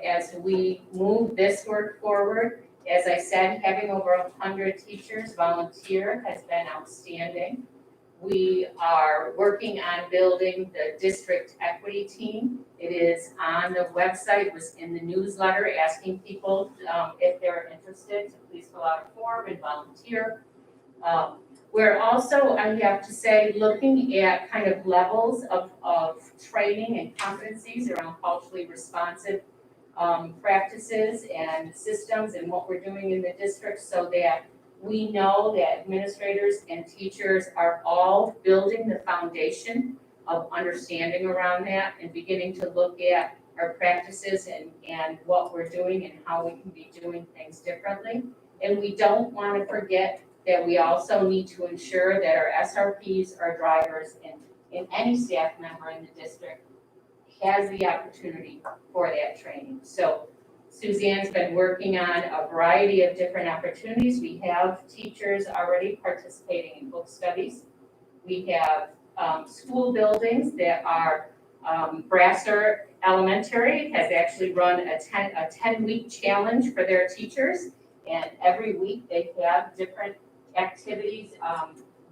as we move this work forward. As I said, having over 100 teachers volunteer has been outstanding. We are working on building the district equity team. It is on the website, was in the newsletter, asking people if they're interested to please fill out a form and volunteer. We're also, I have to say, looking at kind of levels of training and competencies around culturally responsive practices and systems and what we're doing in the district, so that we know that administrators and teachers are all building the foundation of understanding around that and beginning to look at our practices and what we're doing and how we can be doing things differently. And we don't want to forget that we also need to ensure that our SRPs, our drivers, and any staff member in the district has the opportunity for that training. So Suzanne's been working on a variety of different opportunities. We have teachers already participating in book studies. We have school buildings that are, Brasser Elementary has actually run a 10-week challenge for their teachers. And every week they have different activities,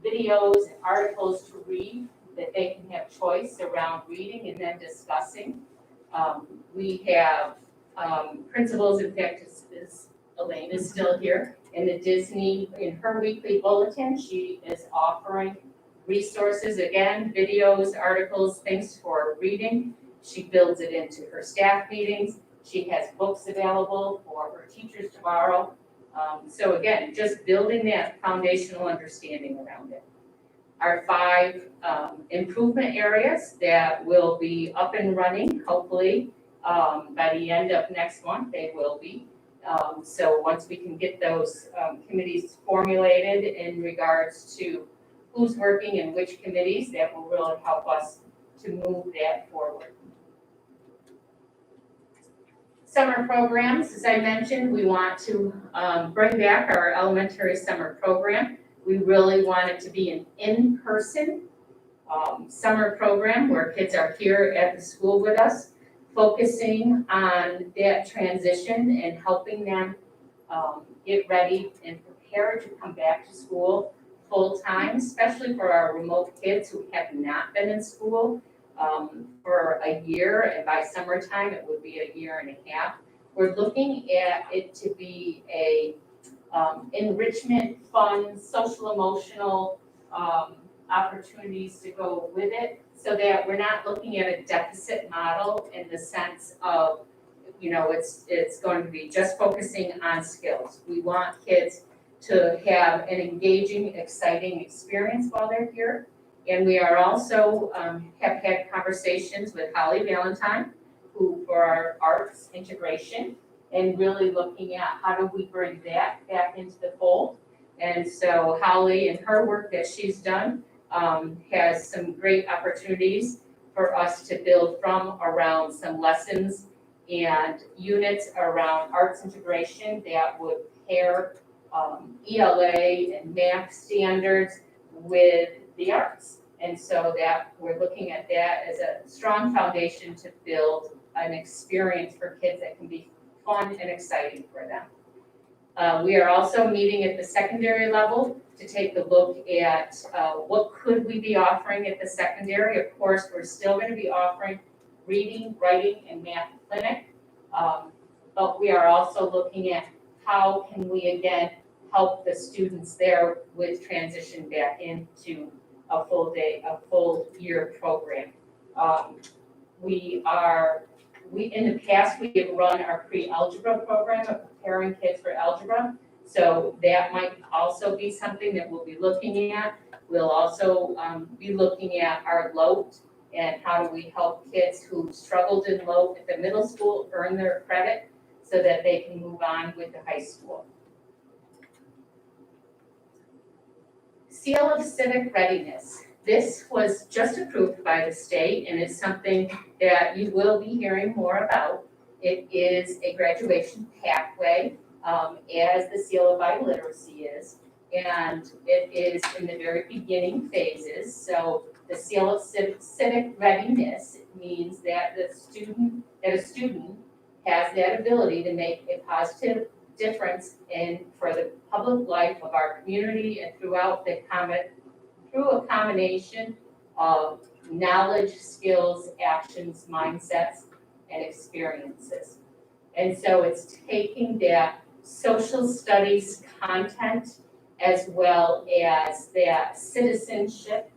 videos, and articles to read that they can have choice around reading and then discussing. We have principals, in fact, Elaine is still here, in the Disney, in her weekly bulletin, she is offering resources, again, videos, articles, things for reading. She builds it into her staff meetings. She has books available for her teachers to borrow. So again, just building that foundational understanding around it. Our 5 improvement areas that will be up and running, hopefully, by the end of next month, they will be. So once we can get those committees formulated in regards to who's working in which committees, that will really help us to move that forward. Summer programs, as I mentioned, we want to bring back our elementary summer program. We really want it to be an in-person summer program where kids are here at the school with us, focusing on that transition and helping them get ready and prepared to come back to school full-time, especially for our remote kids who have not been in school for a year, and by summertime, it would be a year and a half. We're looking at it to be a enrichment, fun, social, emotional opportunities to go with it, so that we're not looking at a deficit model in the sense of, you know, it's going to be just focusing on skills. We want kids to have an engaging, exciting experience while they're here. And we are also have had conversations with Holly Valentine, who for our arts integration, and really looking at how do we bring that back into the fold. And so Holly and her work that she's done has some great opportunities for us to build from around some lessons and units around arts integration that would pair ELA and math standards with the arts. And so that we're looking at that as a strong foundation to build an experience for kids that can be fun and exciting for them. We are also meeting at the secondary level to take a look at what could we be offering at the secondary. Of course, we're still going to be offering reading, writing, and math clinic. But we are also looking at how can we again help the students there with transition back into a full day, a full year program. In the past, we have run our pre-algebra program of preparing kids for algebra. So that might also be something that we'll be looking at. We'll also be looking at our LOTE and how do we help kids who struggled in LOTE at the middle school earn their credit so that they can move on with the high school. Seal of Civic Readiness. This was just approved by the state and is something that you will be hearing more about. It is a graduation pathway, as the Seal of Biliteracy is, and it is in the very beginning phases. So the Seal of Civic Readiness means that a student has that ability to make a positive difference for the public life of our community and through a combination of knowledge, skills, actions, mindsets, and experiences. And so it's taking that social studies content as well as that citizenship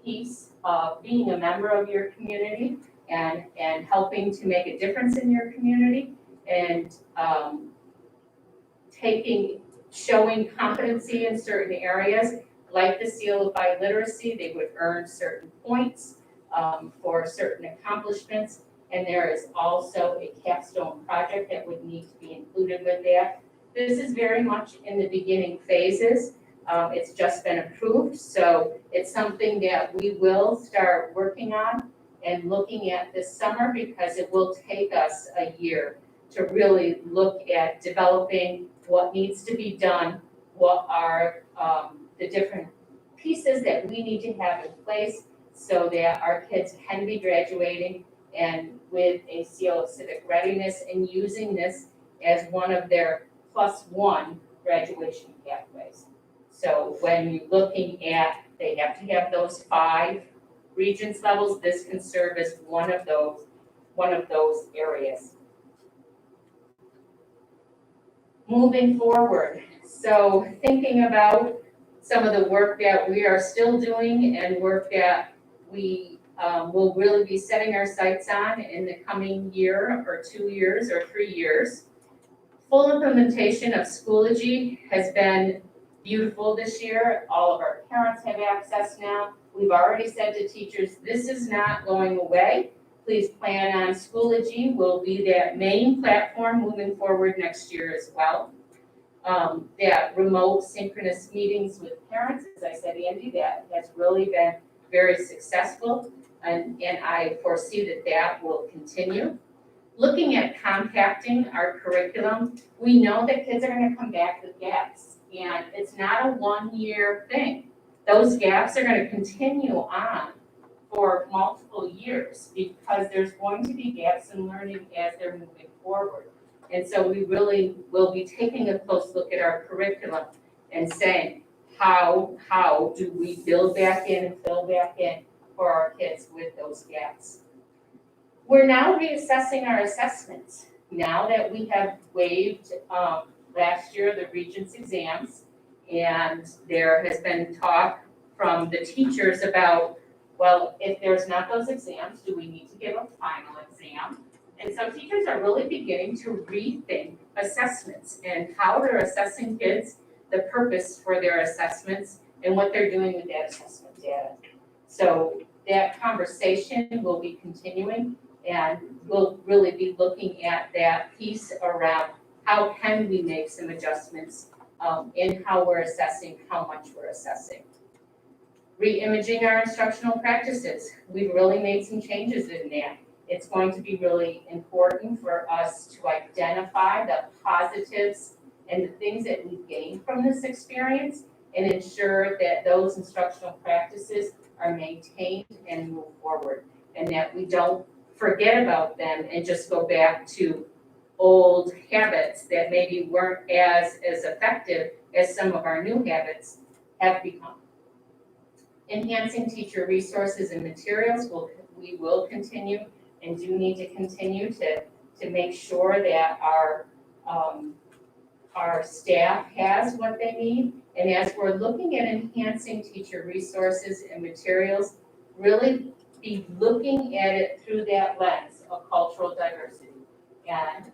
piece of being a member of your community and helping to make a difference in your community and showing competency in certain areas, like the Seal of Biliteracy. They would earn certain points for certain accomplishments. And there is also a capstone project that would need to be included with that. This is very much in the beginning phases. It's just been approved, so it's something that we will start working on and looking at this summer, because it will take us a year to really look at developing what needs to be done, what are the different pieces that we need to have in place so that our kids can be graduating and with a Seal of Civic Readiness, and using this as one of their +1 graduation pathways. So when you're looking at, they have to have those 5 Regents levels, this can serve as one of those areas. Moving forward, so thinking about some of the work that we are still doing and work that we will really be setting our sights on in the coming year or 2 years or 3 years. Full implementation of Schoology has been beautiful this year. All of our parents have access now. We've already said to teachers, this is not going away. Please plan on Schoology will be that main platform moving forward next year as well. That remote synchronous meetings with parents, as I said, Andy, that has really been very successful, and I foresee that will continue. Looking at compacting our curriculum, we know that kids are going to come back with gaps, and it's not a 1-year thing. Those gaps are going to continue on for multiple years because there's going to be gaps in learning as they're moving forward. And so we really will be taking a close look at our curriculum and saying, how do we build back in and fill back in for our kids with those gaps? We're now reassessing our assessments. Now that we have waived last year the Regents exams, and there has been talk from the teachers about, well, if there's not those exams, do we need to give a final exam? And so teachers are really beginning to rethink assessments and how they're assessing kids, the purpose for their assessments, and what they're doing with that assessment data. So that conversation will be continuing, and we'll really be looking at that piece around how can we make some adjustments in how we're assessing, how much we're assessing. Re-imaging our instructional practices. We've really made some changes in that. It's going to be really important for us to identify the positives and the things that we've gained from this experience and ensure that those instructional practices are maintained and move forward, and that we don't forget about them and just go back to old habits that maybe weren't as effective as some of our new habits have become. Enhancing teacher resources and materials, we will continue and do need to continue to make sure that our staff has what they need. And as we're looking at enhancing teacher resources and materials, really be looking at it through that lens of cultural diversity. And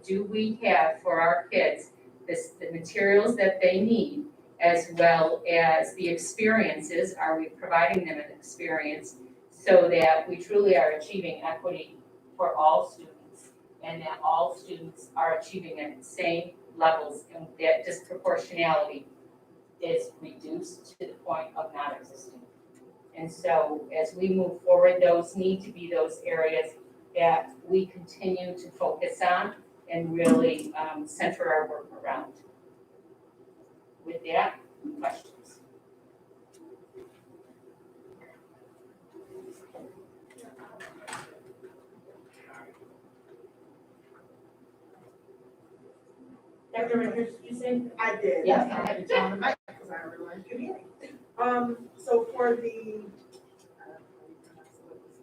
do we have for our kids the materials that they need, as well as the experiences? Are we providing them an experience so that we truly are achieving equity for all students, and that all students are achieving at the same levels, and that disproportionality is reduced to the point of non-existent. And so as we move forward, those need to be those areas that we continue to focus on and really center our work around. With that, questions? Dr. Richards, did you say? I did. Yes. I had to turn the mic because I realized good evening. So for the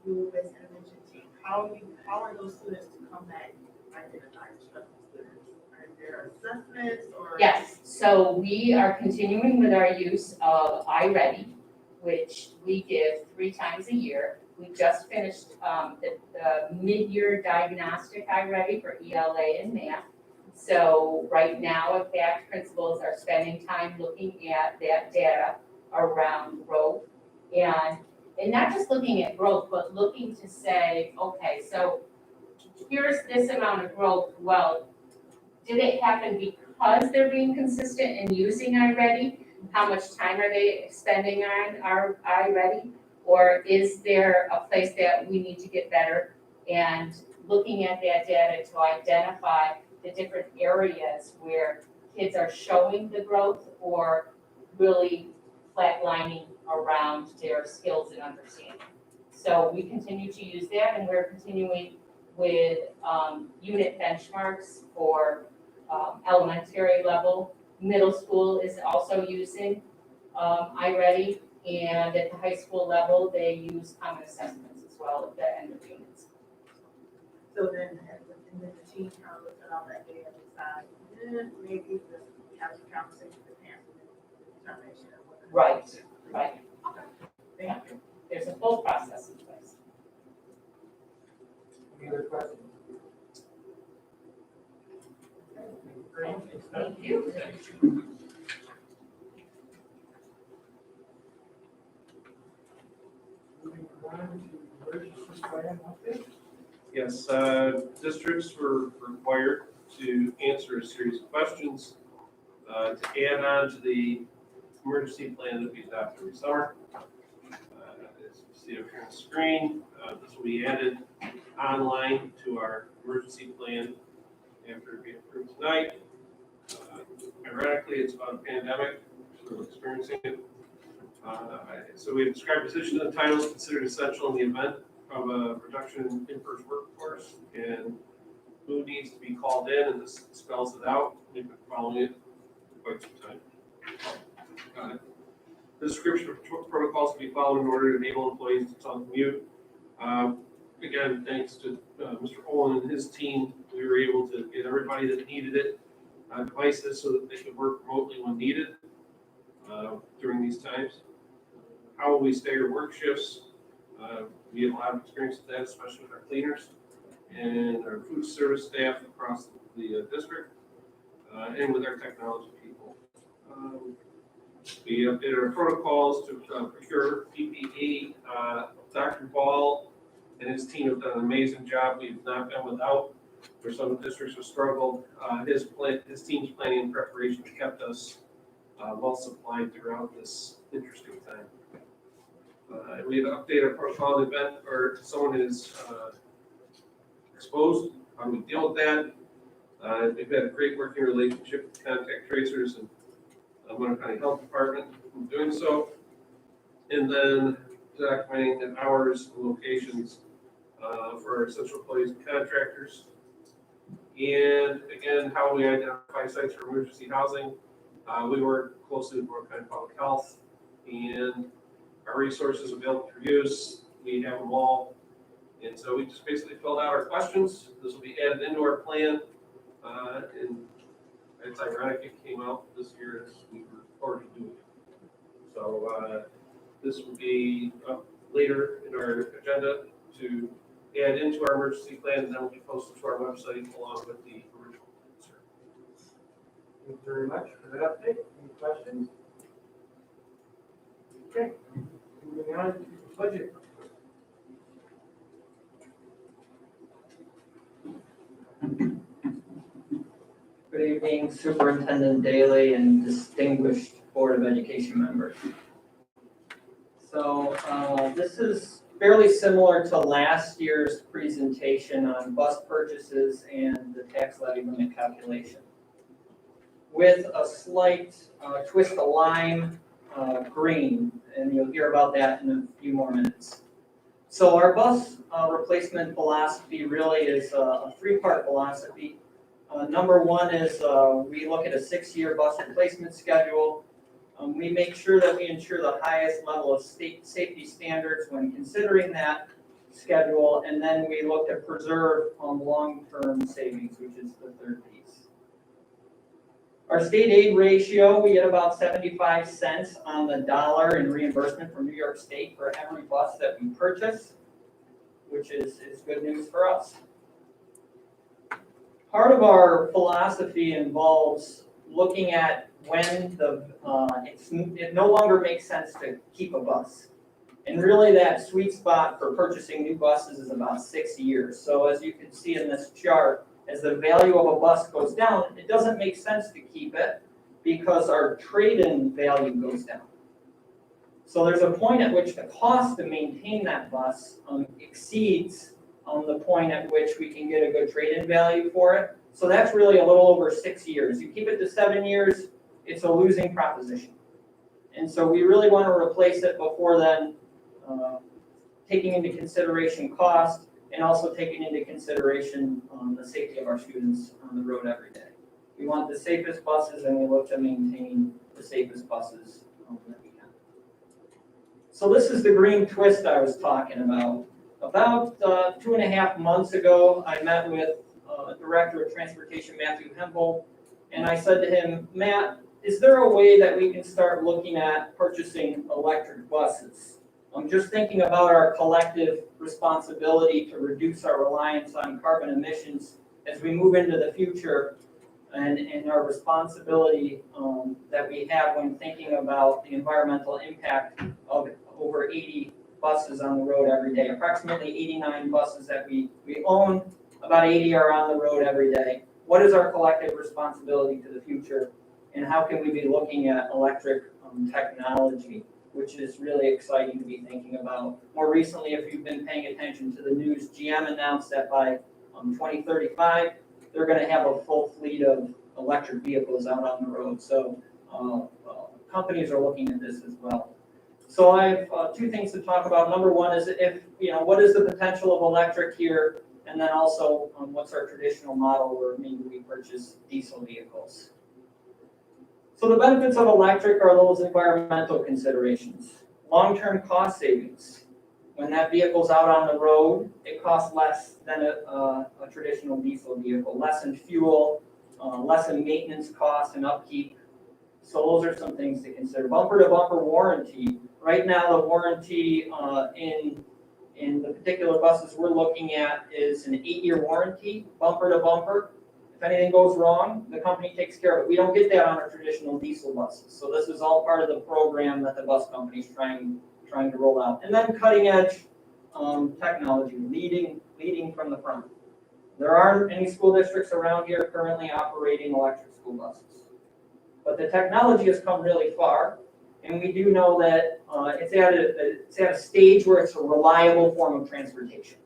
school-based intervention team, how are those students to come back identified instructional students? Are there assessments or? Yes, so we are continuing with our use of iReady, which we give 3 times a year. We just finished the mid-year diagnostic iReady for ELA and math. So right now, in fact, principals are spending time looking at that data around growth and not just looking at growth, but looking to say, okay, so here's this amount of growth. Well, did it happen because they're being consistent and using iReady? How much time are they spending on our iReady? Or is there a place that we need to get better? And looking at that data to identify the different areas where kids are showing the growth or really flatlining around their skills and understanding. So we continue to use that, and we're continuing with unit benchmarks for elementary level. Middle school is also using iReady, and at the high school level, they use common assessments as well at the end of units. So then, and then the team kind of looks at all that data and decide, maybe just have a conversation with the parents and then determination of what. Right, right. Thank you. There's a full process in place. Any other questions? Thank you. Moving on to emergency plan update. Yes, districts were required to answer a series of questions to add on to the emergency plan that we adopt every summer. As you see up here on the screen, this will be added online to our emergency plan after it being approved tonight. Ironically, it's about a pandemic, so we're experiencing it. So we have described positions and titles considered essential in the event of a reduction in in-person workforce and who needs to be called in, and this spells it out. We've been following it for quite some time. The description of protocols to be followed in order to enable employees to self-mute. Again, thanks to Mr. Olin and his team, we were able to get everybody that needed it devices so that they could work remotely when needed during these times. How will we stagger work shifts? We have a lot of experience with that, especially with our cleaners and our food service staff across the district and with our technology people. We updated our protocols to procure PPE. Dr. Ball and his team have done an amazing job. We've not been without, where some districts have struggled. His team's planning and preparation kept us well supplied throughout this interesting time. We have updated our protocol in the event or someone is exposed. How do we deal with that? We've had a great working relationship with contact tracers and Monroe County Health Department in doing so. And then documenting the hours and locations for our essential employees and contractors. And again, how we identify sites for emergency housing. We work closely with Monroe County Public Health, and our resources available for use, we have them all. And so we just basically filled out our questions. This will be added into our plan. And it's ironic it came out this year as we were already doing it. So this will be up later in our agenda to add into our emergency plan, and then will be posted to our website along with the original. Thank you very much for that update. Any questions? Okay, moving on to budget. Good evening, Superintendent Daly and distinguished Board of Education members. So this is fairly similar to last year's presentation on bus purchases and the tax levy limit calculation, with a slight twist of lime green, and you'll hear about that in a few more minutes. So our bus replacement philosophy really is a three-part philosophy. Number one is we look at a 6-year bus replacement schedule. We make sure that we ensure the highest level of safety standards when considering that schedule, and then we look to preserve long-term savings, which is the third piece. Our state aid ratio, we get about 75 cents on the dollar in reimbursement from New York State for every bus that we purchase, which is good news for us. Part of our philosophy involves looking at when it no longer makes sense to keep a bus. And really that sweet spot for purchasing new buses is about 6 years. So as you can see in this chart, as the value of a bus goes down, it doesn't make sense to keep it because our trade-in value goes down. So there's a point at which the cost to maintain that bus exceeds the point at which we can get a good trade-in value for it. So that's really a little over 6 years. You keep it to 7 years, it's a losing proposition. And so we really want to replace it before then, taking into consideration cost and also taking into consideration the safety of our students on the road every day. We want the safest buses, and we look to maintain the safest buses that we can. So this is the green twist I was talking about. About 2.5 months ago, I met with Director of Transportation Matthew Hempel, and I said to him, Matt, is there a way that we can start looking at purchasing electric buses? I'm just thinking about our collective responsibility to reduce our reliance on carbon emissions as we move into the future, and our responsibility that we have when thinking about the environmental impact of over 80 buses on the road every day. Approximately 89 buses that we own, about 80 are on the road every day. What is our collective responsibility to the future, and how can we be looking at electric technology, which is really exciting to be thinking about. More recently, if you've been paying attention to the news, GM announced that by 2035, they're going to have a full fleet of electric vehicles out on the road. So companies are looking at this as well. So I have 2 things to talk about. Number one is what is the potential of electric here, and then also what's our traditional model where maybe we purchase diesel vehicles. So the benefits of electric are those environmental considerations. Long-term cost savings. When that vehicle's out on the road, it costs less than a traditional diesel vehicle. Less in fuel, less in maintenance costs and upkeep. So those are some things to consider. Bumper-to-bumper warranty. Right now, the warranty in the particular buses we're looking at is an 8-year warranty, bumper-to-bumper. If anything goes wrong, the company takes care of it. We don't get that on our traditional diesel buses. So this is all part of the program that the bus company's trying to roll out. And then cutting-edge technology, leading from the front. There aren't any school districts around here currently operating electric school buses. But the technology has come really far, and we do know that it's at a stage where it's a reliable form of transportation.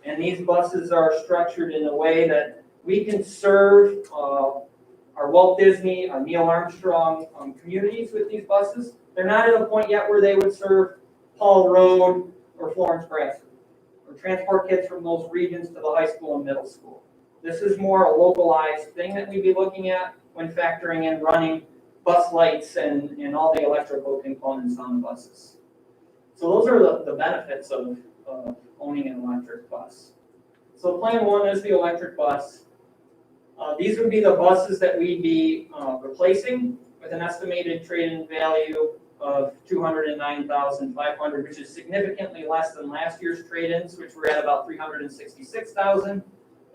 And these buses are structured in a way that we can serve our Walt Disney, our Neil Armstrong communities with these buses. They're not at a point yet where they would serve Paul Road or Florence Grasser, or transport kids from those regions to the high school and middle school. This is more a localized thing that we'd be looking at when factoring in running bus lights and all the electrical components on the buses. So those are the benefits of owning an electric bus. So plan 1 is the electric bus. These would be the buses that we'd be replacing with an estimated trade-in value of $209,500, which is significantly less than last year's trade-ins, which were at about $366,000.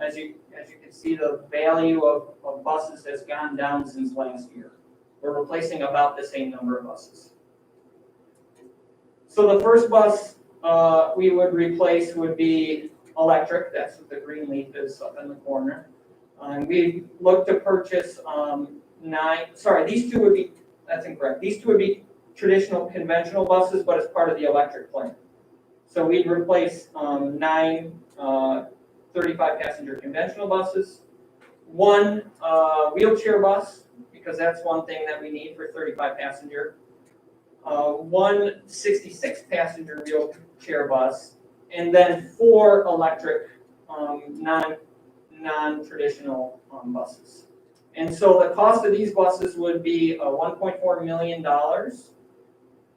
As you can see, the value of buses has gone down since last year. We're replacing about the same number of buses. So the first bus we would replace would be electric. That's what the green leaf is up in the corner. We look to purchase these 2 would be that's incorrect. These two would be traditional conventional buses, but as part of the electric plan. So we'd replace 9 35-passenger conventional buses, 1 wheelchair bus, because that's one thing that we need for 35-passenger, 1 66-passenger wheelchair bus, and then 4 electric non-traditional buses. And so the cost of these buses would be $1.4 million.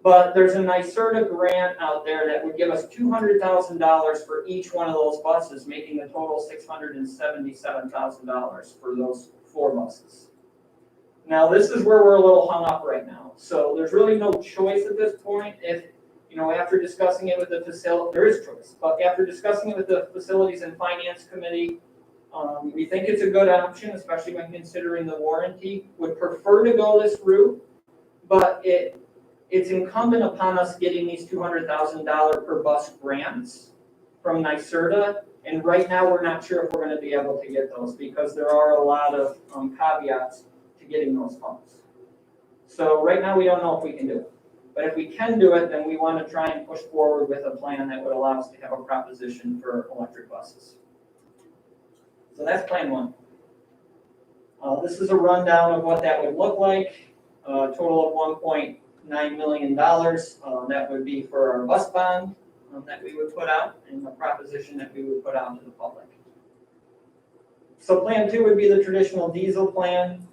But there's a NYSERDA grant out there that would give us $200,000 for each one of those buses, making the total $677,000 for those 4 buses. Now, this is where we're a little hung up right now. So there's really no choice at this point. If, after discussing it with the facility, there is choice, but after discussing it with the Facilities and Finance Committee, we think it's a good option, especially when considering the warranty. Would prefer to go this route, but it's incumbent upon us getting these $200,000 per bus grants from NYSERDA, and right now we're not sure if we're going to be able to get those because there are a lot of caveats to getting those funds. So right now we don't know if we can do it, but if we can do it, then we want to try and push forward with a plan that would allow us to have a proposition for electric buses. So that's plan 1. This is a rundown of what that would look like. A total of $1.9 million. That would be for our bus bond that we would put out and the proposition that we would put out to the public. So plan 2 would be the traditional diesel plan.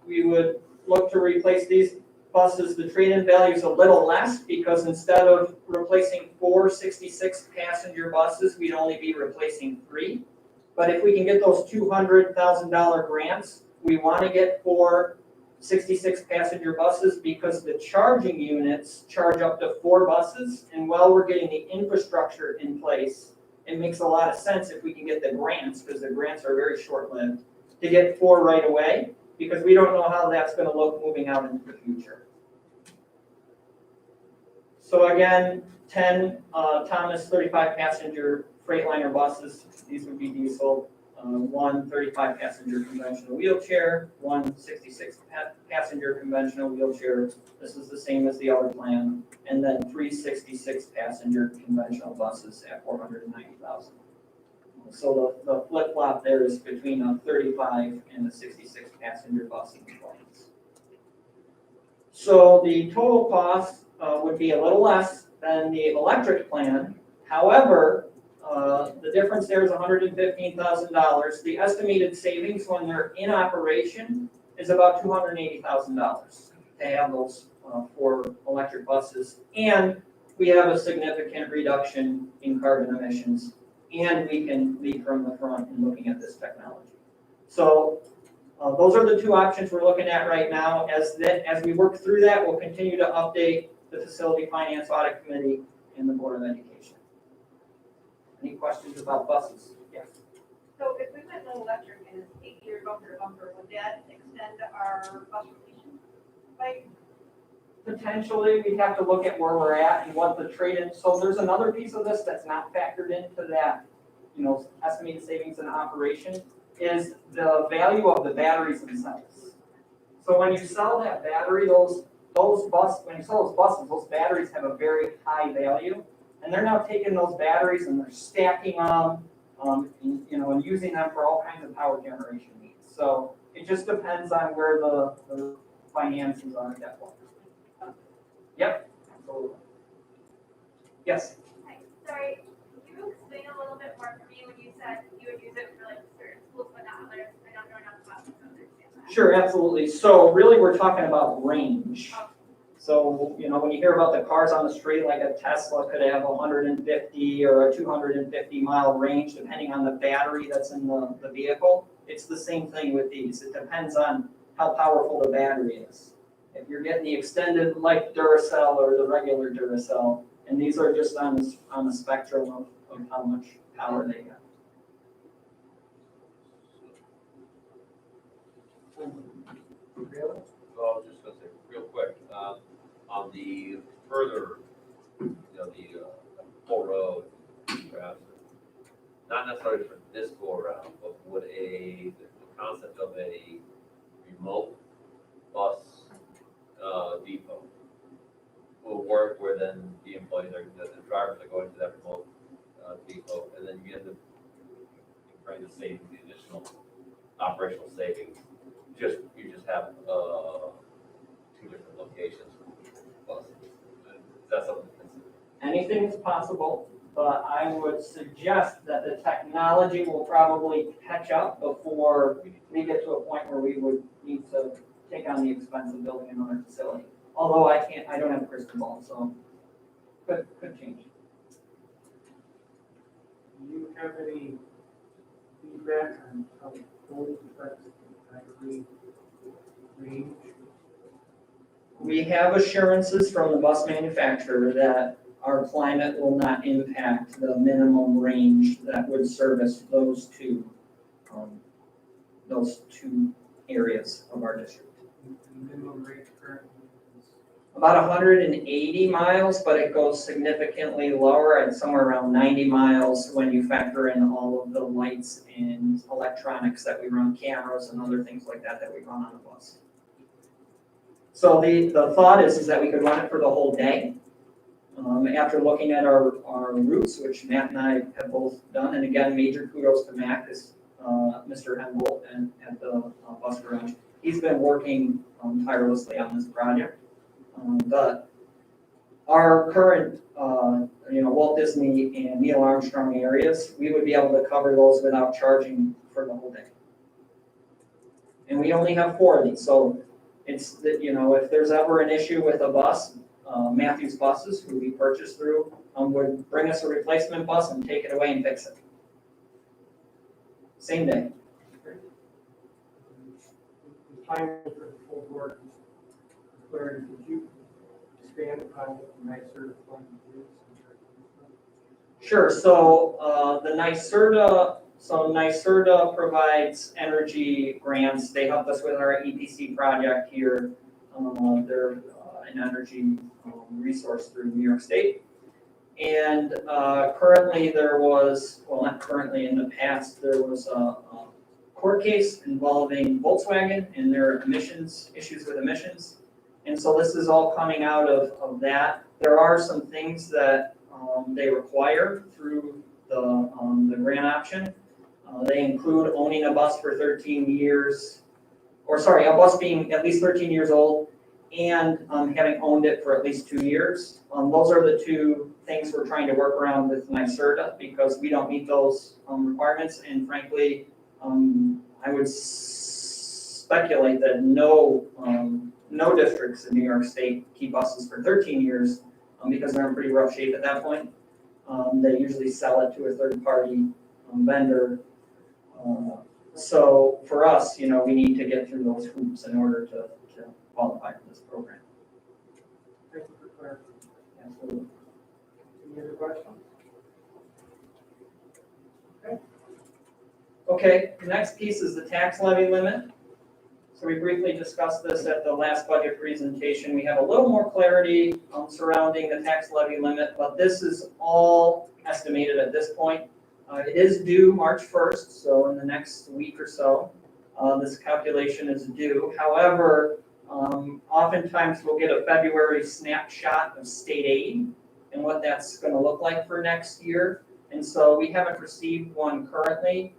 We would look to replace these buses. The trade-in value is a little less because instead of replacing 4 66-passenger buses, we'd only be replacing 3. But if we can get those $200,000 grants, we want to get 4 66-passenger buses because the charging units charge up to 4 buses. And while we're getting the infrastructure in place, it makes a lot of sense if we can get the grants, because the grants are very short-lived, to get 4 right away, because we don't know how that's going to look moving out into the future. So again, 10 Thomas 35-passenger Freightliner buses. These would be diesel. 1 35-passenger conventional wheelchair, 1 66-passenger conventional wheelchair. This is the same as the other plan. And then 3 66-passenger conventional buses at $490,000. So the flip-flop there is between a 35 and a 66-passenger bus in plans. So the total cost would be a little less than the electric plan. However, the difference there is $115,000. The estimated savings when they're in operation is about $280,000 to have those 4 electric buses. And we have a significant reduction in carbon emissions, and we can lead from the front in looking at this technology. So those are the 2 options we're looking at right now. As we work through that, we'll continue to update the Facility Finance Audit Committee and the Board of Education. Any questions about buses? Yes. So if we went electric and it's 8-year bumper to bumper, would that extend our bus rotation? Like, Potentially, we'd have to look at where we're at and what the trade-in. So there's another piece of this that's not factored into that, estimated savings in operation is the value of the batteries themselves. So when you sell that battery, when you sell those buses, those batteries have a very high value. And they're now taking those batteries and they're stacking them, and using them for all kinds of power generation needs. So it just depends on where the finances are at that point. Yep, absolutely. Yes? Hi, sorry, can you explain a little bit more for me when you said you would use it for like certain schools but not others? I don't know enough about it to understand that. Sure, absolutely. So really we're talking about range. So, when you hear about the cars on the street, like a Tesla could have 150 or a 250 mile range, depending on the battery that's in the vehicle. It's the same thing with these. It depends on how powerful the battery is. If you're getting the extended like Duracell or the regular Duracell, and these are just on the spectrum of how much power they have. Well, I was just gonna say real quick, on the further, the full road, perhaps, not necessarily for this go around, but would the concept of a remote bus employees are, the drivers are going to that remote depot, and then you end up trying to save the additional operational savings. You just have, 2 different locations for buses. Is that something to consider? Anything is possible, but I would suggest that the technology will probably catch up before we get to a point where we would need to take on the expense of building another facility. Although I don't have a crystal ball, so could change. Do you have any feedback on how those affects the range? We have assurances from the bus manufacturer that our climate will not impact the minimum range that would service those two areas of our district. The minimum rate currently is About 180 miles, but it goes significantly lower at somewhere around 90 miles when you factor in all of the lights and electronics that we run, cameras and other things like that we run on the bus. So the thought is that we could run it for the whole day. After looking at our routes, which Matt and I have both done, and again, major kudos to Matt, Mr. Hembold and at the bus garage. He's been working tirelessly on this project. But our current, Walt Disney and Neil Armstrong areas, we would be able to cover those without charging for the whole day. And we only have 4 of these, so it's that, if there's ever an issue with a bus, Matthews Buses, who we purchased through, would bring us a replacement bus and take it away and fix it. Same day. the time for the full board. Claire, could you expand upon what the NYSERDA fund is? Sure, so the NYSERDA provides energy grants. They helped us with our EPC project here. They're an energy resource through New York State. And currently there was, well, not currently, in the past, there was a court case involving Volkswagen and their issues with emissions. And so this is all coming out of that. There are some things that they require through the grant option. They include owning a bus for 13 years, a bus being at least 13 years old, and having owned it for at least 2 years. Those are the 2 things we're trying to work around with NYSERDA because we don't meet those requirements. And frankly, I would speculate that no districts in New York State keep buses for 13 years because they're in pretty rough shape at that point. They usually sell it to a third-party vendor. So for us, we need to get through those hoops in order to qualify for this program. Thank you for clarifying. Absolutely. Any other questions? Okay, the next piece is the tax levy limit. So we briefly discussed this at the last budget presentation. We have a little more clarity surrounding the tax levy limit, but this is all estimated at this point. It is due March 1st, so in the next week or so, this calculation is due. However, oftentimes we'll get a February snapshot of state aid and what that's going to look like for next year. And so we haven't received one currently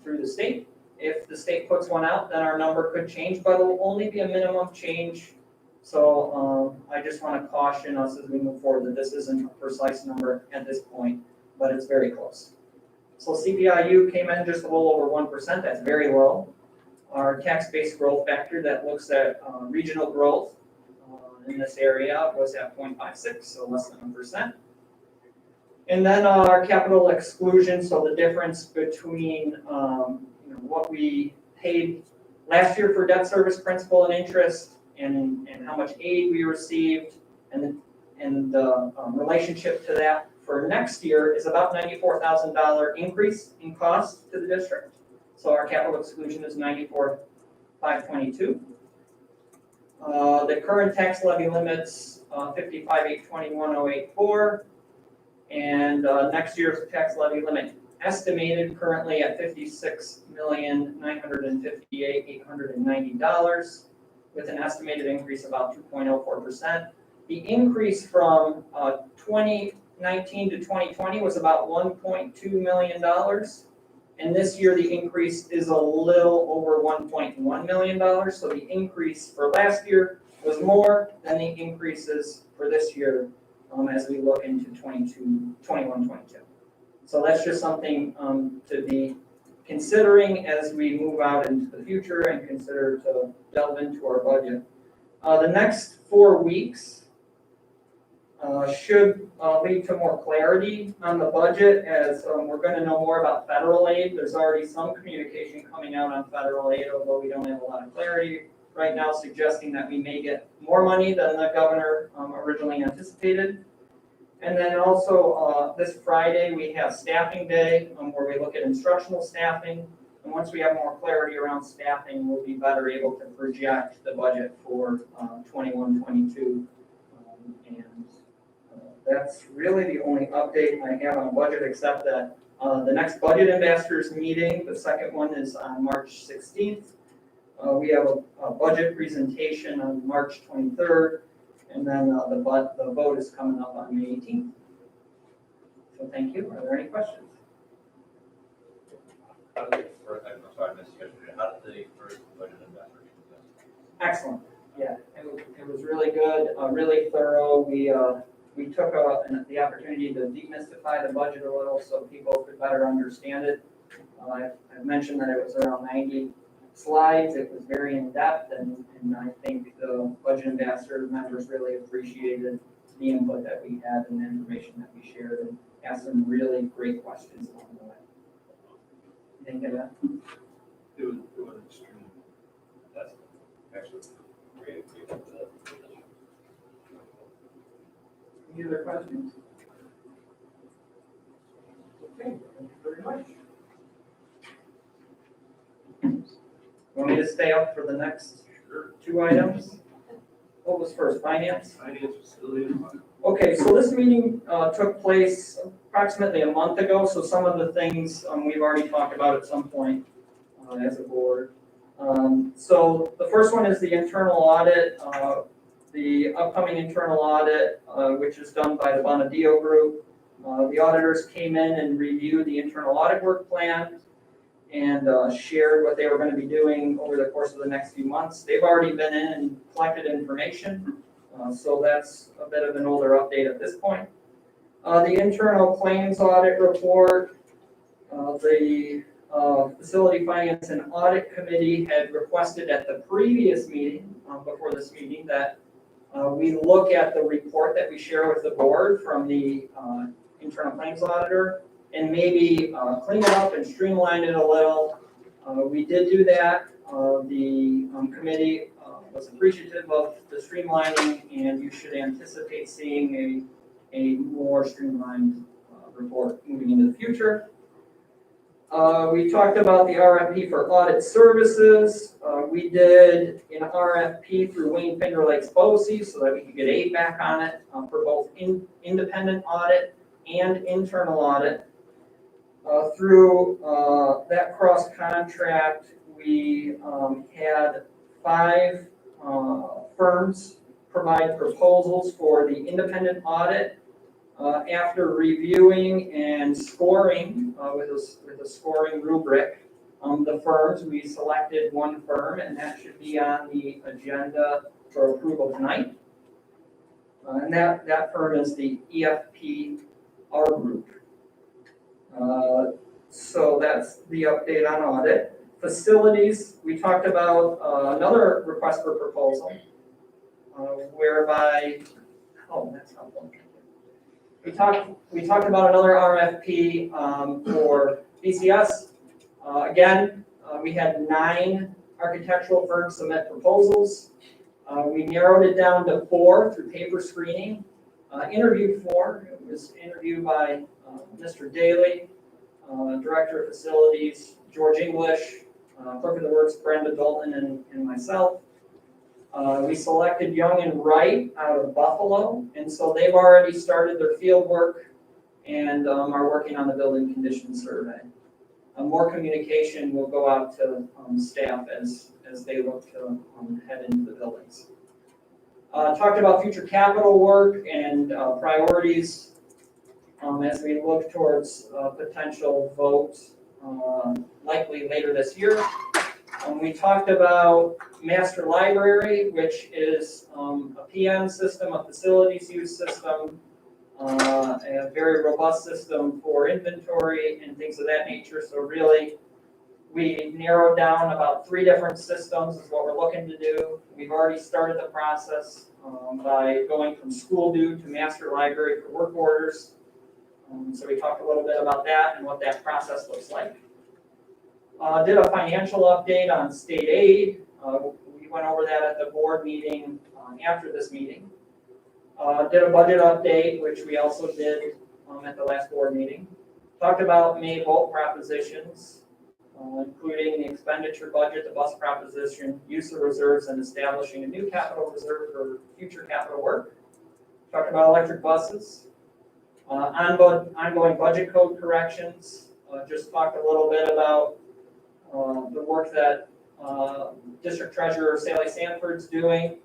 through the state. If the state puts one out, then our number could change, but it will only be a minimum change. So I just want to caution us as we move forward that this isn't a precise number at this point, but it's very close. So CPIU came in just a little over 1%. That's very low. Our tax-based growth factor that looks at regional growth in this area was at 0.56, so less than 1%. And then our capital exclusion, so the difference between what we paid last year for debt service principal and interest and how much aid we received and the relationship to that for next year is about $94,000 increase in cost to the district. So our capital exclusion is $94,522. The current tax levy limits $55,821,084, and next year's tax levy limit estimated currently at $56,958,890, with an estimated increase of about 2.04%. The increase from 2019 to 2020 was about $1.2 million. And this year, the increase is a little over $1.1 million. So the increase for last year was more than the increases for this year as we look into 21, 22. So that's just something to be considering as we move out into the future and consider to delve into our budget. The next 4 weeks should lead to more clarity on the budget as we're going to know more about federal aid. There's already some communication coming out on federal aid, although we don't have a lot of clarity right now, suggesting that we may get more money than the governor originally anticipated. And then also this Friday, we have staffing day where we look at instructional staffing. And once we have more clarity around staffing, we'll be better able to project the budget for 21, 22. And that's really the only update I have on budget, except that the next budget ambassadors meeting, the second one is on March 16th. We have a budget presentation on March 23rd. And then the vote is coming up on May 18th. So thank you. Are there any questions? How did the first, I'm sorry, I missed yesterday. How did the first budget ambassador go? Excellent. Yeah, it was really good, really thorough. We took the opportunity to demystify the budget a little so people could better understand it. I've mentioned that it was around 90 slides. It was very in-depth, and I think the budget ambassador members really appreciated the input that we had and the information that we shared and asked some really great questions along the way. You think of that? It was extreme. That's actually great. Any other questions? Okay, thank you very much. Want me to stay up for the next 2 items? What was first, finance? Finance, facility, and budget. Okay, so this meeting took place approximately a month ago, so some of the things we've already talked about at some point as a board. So the first one is the internal audit, the upcoming internal audit, which is done by the Bonadillo Group. The auditors came in and reviewed the internal audit work plan and shared what they were going to be doing over the course of the next few months. They've already been in and collected information, so that's a bit of an older update at this point. The internal claims audit report, the Facility Finance and Audit Committee had requested at the previous meeting, before this meeting, that we look at the report that we share with the board from the internal claims auditor and maybe clean it up and streamline it a little. We did do that. The committee was appreciative of the streamlining, and you should anticipate seeing a more streamlined report moving into the future. We talked about the RFP for audit services. We did an RFP through Wayne Finger Lakes BOE so that we could get aid back on it for both independent audit and internal audit. Through that cross contract, we had 5 firms provide proposals for the independent audit. After reviewing and scoring with a scoring rubric, the firms, we selected one firm, and that should be on the agenda for approval tonight. And that firm is the EFPR Group. So that's the update on audit. Facilities, we talked about another request for proposal, whereby, that's helpful. We talked about another RFP for BCS. Again, we had 9 architectural firms submit proposals. We narrowed it down to 4 through paper screening. Interviewed 4. It was interviewed by Mr. Daly, Director of Facilities, George English, Clerk of the Works, Brenda Dalton, and myself. We selected Young and Wright out of Buffalo, and so they've already started their field work and are working on the building condition survey. More communication will go out to staff as they look to head into the buildings. Talked about future capital work and priorities as we look towards potential vote likely later this year. We talked about master library, which is a PM system, a facilities use system, a very robust system for inventory and things of that nature. So really, we narrowed down about 3 different systems is what we're looking to do. We've already started the process by going from school due to master library for work orders. So we talked a little bit about that and what that process looks like. Did a financial update on state aid. We went over that at the board meeting after this meeting. Did a budget update, which we also did at the last board meeting. Talked about May vote propositions, including the expenditure budget, the bus proposition, use of reserves, and establishing a new capital reserve for future capital work. Talked about electric buses, ongoing budget code corrections. Just talked a little bit about the work that District Treasurer Sally Sanford's doing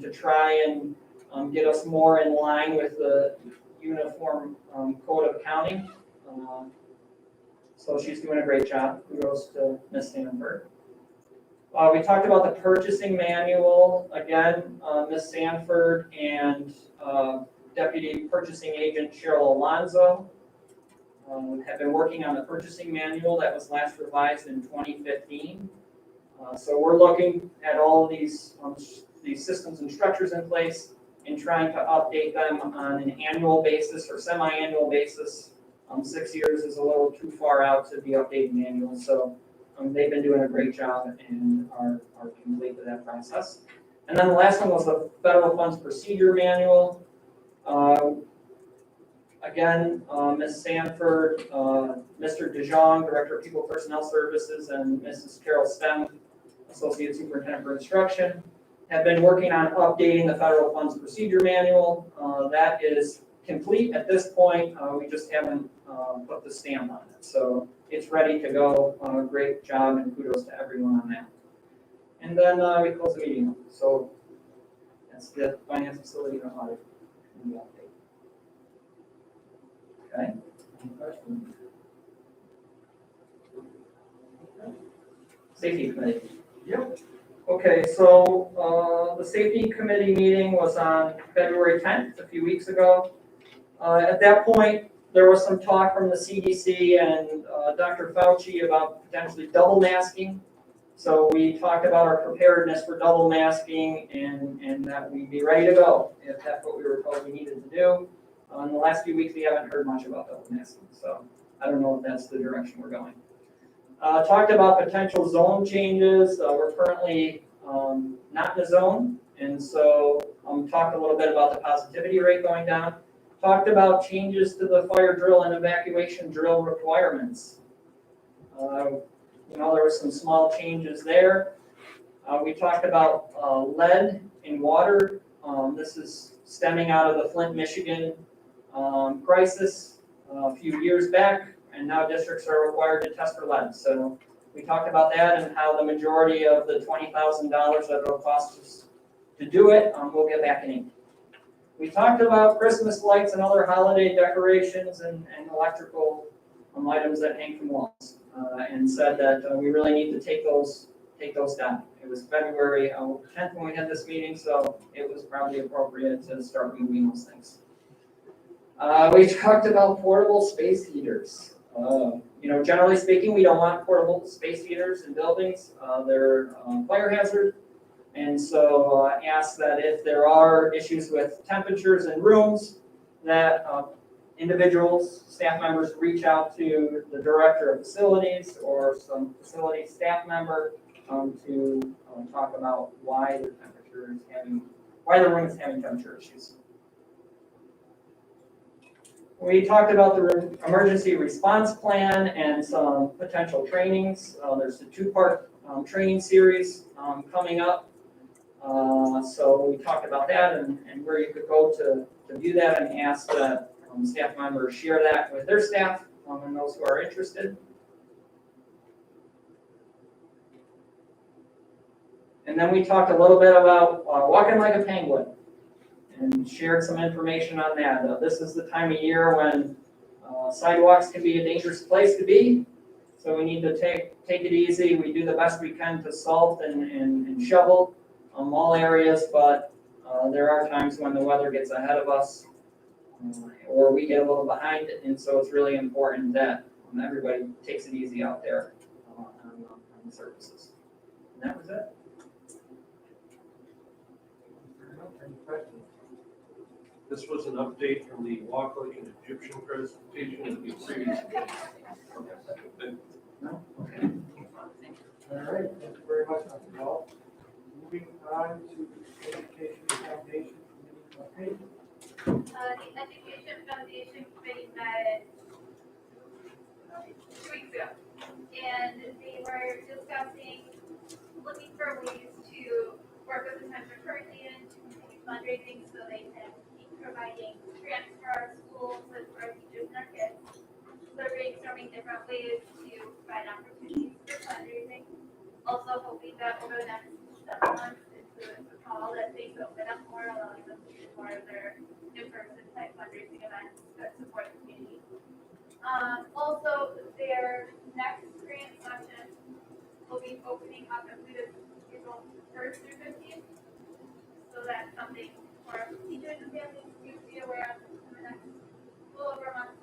to try and get us more in line with the uniform code of accounting. So she's doing a great job. Kudos to Ms. Sanford. We talked about the purchasing manual. Again, Ms. Sanford and Deputy Purchasing Agent Cheryl Alonzo have been working on the purchasing manual that was last revised in 2015. So we're looking at all of these systems and structures in place and trying to update them on an annual basis or semi-annual basis. 6 years is a little too far out to be updating manuals, so they've been doing a great job and are complete with that process. And then the last one was the Federal Funds Procedure Manual. Again, Ms. Sanford, Mr. DeJong, Director of People Personnel Services, and Mrs. Carol Stem, Associate Superintendent for Instruction, have been working on updating the Federal Funds Procedure Manual. That is complete at this point. We just haven't put the stamp on it. So it's ready to go. Great job and kudos to everyone on that. And then we close the meeting. So that's the finance facility and audit in the update. Okay. Any questions? Safety committee. Yep. Okay, so the safety committee meeting was on February 10th, a few weeks ago. At that point, there was some talk from the CDC and Dr. Fauci about potentially double masking. So we talked about our preparedness for double masking and that we'd be ready to go if that's what we were told we needed to do. In the last few weeks, we haven't heard much about double masking, so I don't know if that's the direction we're going. Talked about potential zone changes. We're currently not in a zone, and so talked a little bit about the positivity rate going down. Talked about changes to the fire drill and evacuation drill requirements. There were some small changes there. We talked about lead in water. This is stemming out of the Flint, Michigan crisis a few years back, and now districts are required to test for lead. So we talked about that and how the majority of the $20,000 that it'll cost us to do it, we'll get back in ink. We talked about Christmas lights and other holiday decorations and electrical items that hang from walls, and said that we really need to take those down. It was February 10th when we had this meeting, so it was probably appropriate to start moving those things. We talked about portable space heaters. Generally speaking, we don't want portable space heaters in buildings. They're fire hazard. And so asked that if there are issues with temperatures in rooms, that individuals, staff members reach out to the director of facilities or some facility staff member to talk about why the room is having temperature issues. We talked about the emergency response plan and some potential trainings. There's a 2-part training series coming up. So we talked about that and where you could go to view that and ask that staff members share that with their staff and those who are interested. And then we talked a little bit about walking like a penguin. and shared some information on that. This is the time of year when sidewalks can be a dangerous place to be, so we need to take it easy. We do the best we can to salt and shovel all areas, but there are times when the weather gets ahead of us, or we get a little behind, and so it's really important that everybody takes it easy out there on the surfaces. And that was it. Any questions? This was an update from the Walk Like an Egyptian presentation that we previously. No? Okay. All right, thank you very much, Dr. Ball. Moving on to Education Foundation Committee update. The Education Foundation Committee met 2 weeks ago. And they were discussing, looking for ways to work with the Central Curriculum to continue fundraising so they can keep providing grants for our schools and for our teachers and our kids. So they're brainstorming different ways to provide opportunities for fundraising. Also hoping that over the next 7 months into the fall that things open up more, allowing them to do more of their in-person type fundraising events that support the community. Also, their next grant session will be opening up, I believe it's April 1st through 15th. So that's something for teachers and families to be aware of in the next little over a month.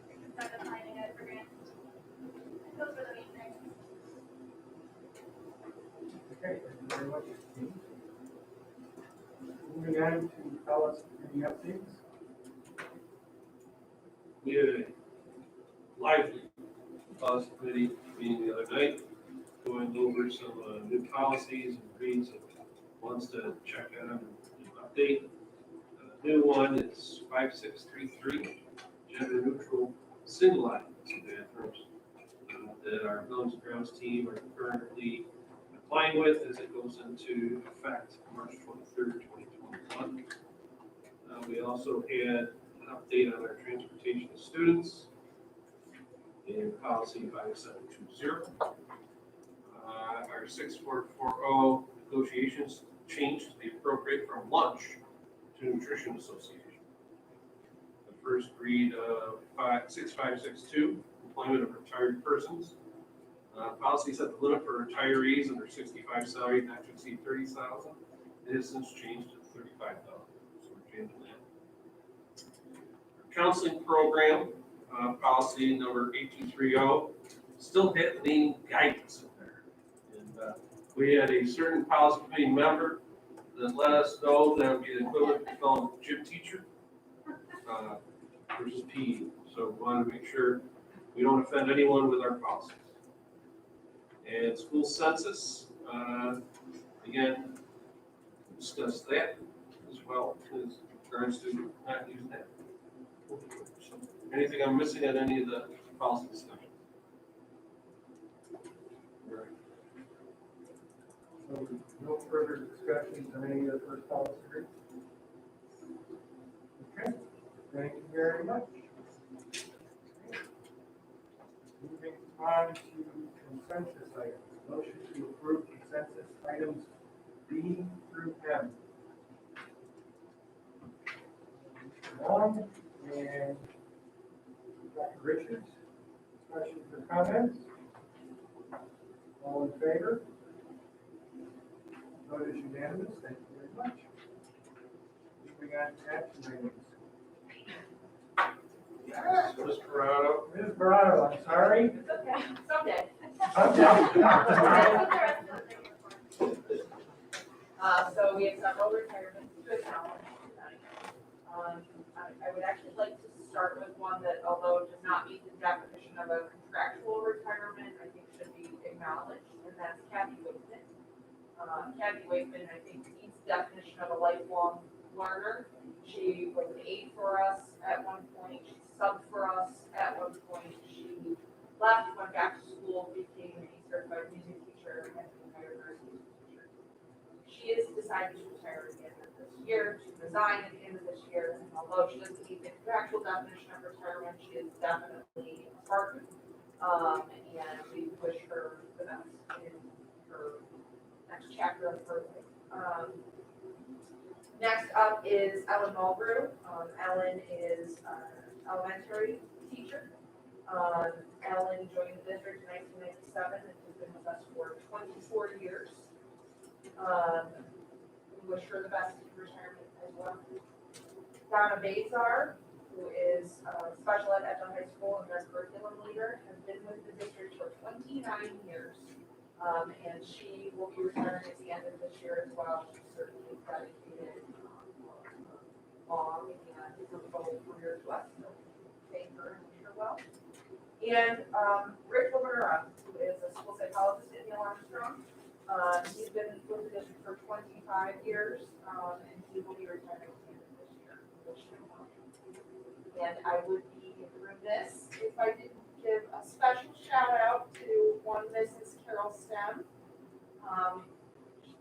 We can start applying it for grants. And those are the main things. Okay, thank you very much. Moving on to policy committee updates. We had a lively policy committee meeting the other night, going over some new policies and reads and wants to check on and update. New one is 5633, gender neutral single occupancy bathrooms that our buildings and grounds team are currently applying with as it goes into effect March 23rd, 2021. We also had an update on our transportation of students in policy 5720. Our 6440 negotiations changed to be appropriate from lunch to nutrition association. The first read of 6562, employment of retired persons. Policy set the limit for retirees under 65 salary not to exceed 30,000. It has since changed to 35,000. So we're changing that. Our counseling program, policy number 8230, still had the name guidance in there. And we had a certain policy committee member that let us know that would be the equivalent to calling gym teacher versus PE. So we want to make sure we don't offend anyone with our policies. And school census, again, discuss that as well as regards to not using that. Anything I'm missing on any of the policy discussion? So no further discussions on any of the first policy group? Okay, thank you very much. Moving on to consensus items. Motion to approve consensus items B through M. Long and Dr. Richards, questions or comments? All in favor? Vote is unanimous. Thank you very much. Moving on to action items. Ms. Corrado? Ms. Barado, I'm sorry. It's okay, someday. So we have several retirements to acknowledge tonight. I would actually like to start with one that, although it does not meet the definition of a contractual retirement, I think should be acknowledged, and that's Kathy Wakeman. Kathy Wakeman, I think, meets the definition of a lifelong learner. She was an aide for us at one point. She subbed for us at one point. She left, went back to school, became a certified music teacher, and retired nursing teacher. She has decided to retire at the end of this year, to resign at the end of this year. And although she doesn't meet the contractual definition of retirement, she is definitely a partner. And we wish her the best in her next chapter of her life. Next up is Ellen Mulgrew. Ellen is an elementary teacher. Ellen joined the district in 1997 and has been with us for 24 years. We wish her the best in retirement as well. Donna Bazar, who is a special ed at the high school and their curriculum leader, has been with the district for 29 years. And she will be retiring at the end of this year as well. She's certainly dedicated, long and fruitful career to us. So thank her and wish her well. And Rick Lamura, who is a school psychologist at Neil Armstrong. He's been with the district for 25 years, and he will be retiring at the end of this year. Wish him well. And I would be remiss if I didn't give a special shout out to one Mrs. Carol Stem.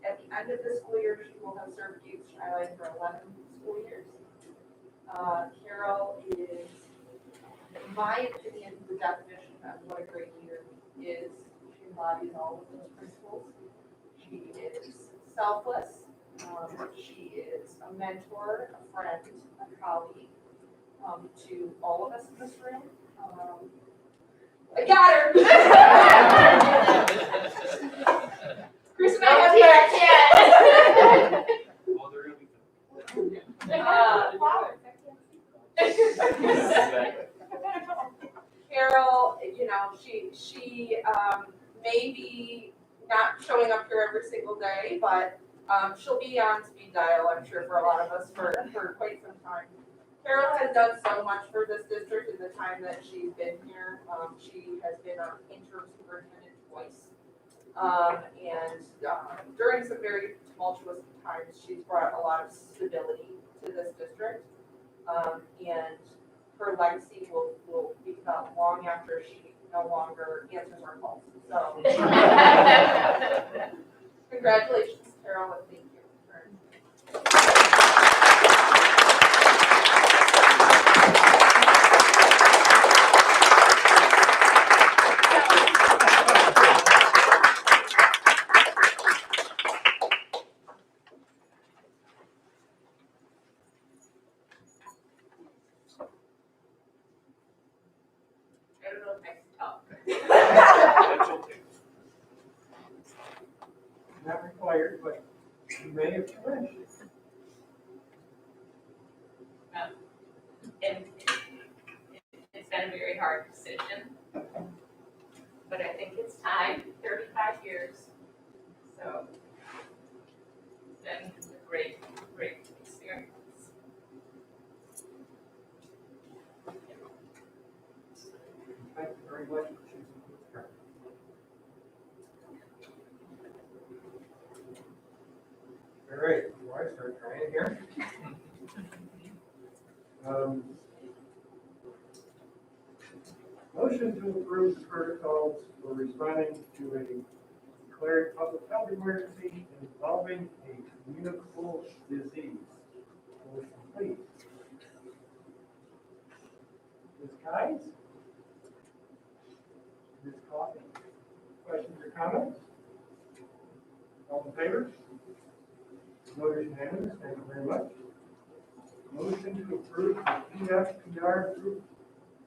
At the end of the school year, she will have served youth child for 11 school years. Carol is, in my opinion, the definition of what a great leader is. She embodies all of those principles. She is selfless. She is a mentor, a friend, a colleague to all of us in this room. I got her! Chris and I have back yet. Well, they're gonna be. Carol, you know, she may be not showing up here every single day, but she'll be on speed dial, I'm sure, for a lot of us for quite some time. Carol has done so much for this district in the time that she's been here. She has been our interim superintendent twice. And during some very tumultuous times, she's brought a lot of stability to this district. And her legacy will be felt long after she no longer answers our calls. So, congratulations, Carol, and thank you. I don't know if I can talk. That's okay. Not required, but you may if you wish. And it's been a very hard decision, but I think it's time, 35 years. So it's been a great, great experience. Thank you very much for choosing her. All right, before I start trying here. Motion to approve the protocols for responding to a declared public health emergency involving a communicable disease. Motion, please. Ms. Kies? Ms. Coffey? Questions or comments? All in favor? Vote is unanimous. Thank you very much. Motion to approve the PFPR Group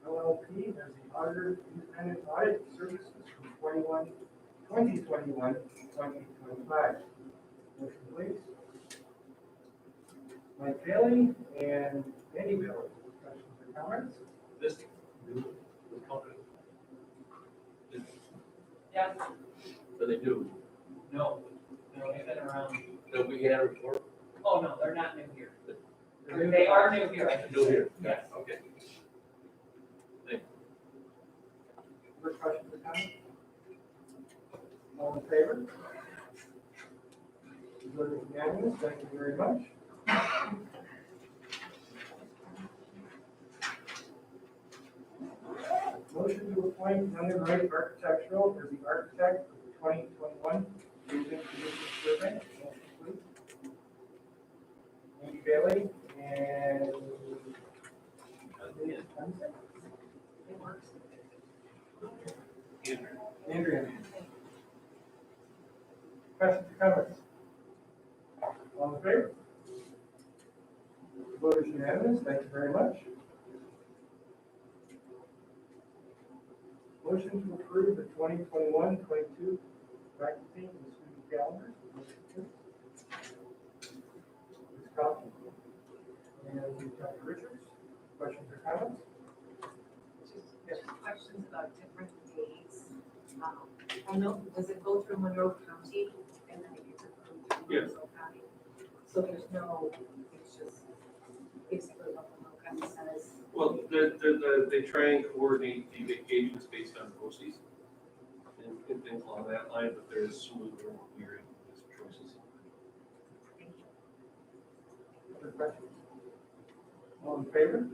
LLP as the auditor independent audit services from 2021, 2025. Motion, please. Mike Bailey and Andy Bailey. Questions or comments? This new company. Yeah, So they do. no, they've been around. That we had before. Oh, no, they're not new here. They are new here. New here. Yes. Okay. More questions or comments? All in favor? Vote is unanimous. Thank you very much. Motion to appoint London Wright Architectural as the architect of the 2021 Building Condition Survey. Motion, please. Andy Bailey and Andrea. Questions or comments? All in favor? Vote is unanimous, thank you very much. Motion to approve the 2021-22 faculty and student calendar. Ms. Coffey. And Dr. Richards, questions or comments? Just questions about different days. I know, does it go through Monroe County and then it gets approved through Yes. Monroe County? So there's no, it's just basically what Monroe County says. Well, they try and coordinate the vacations based on BOCES and things along that line, but there's some movement weird choices. Other questions? All in favor?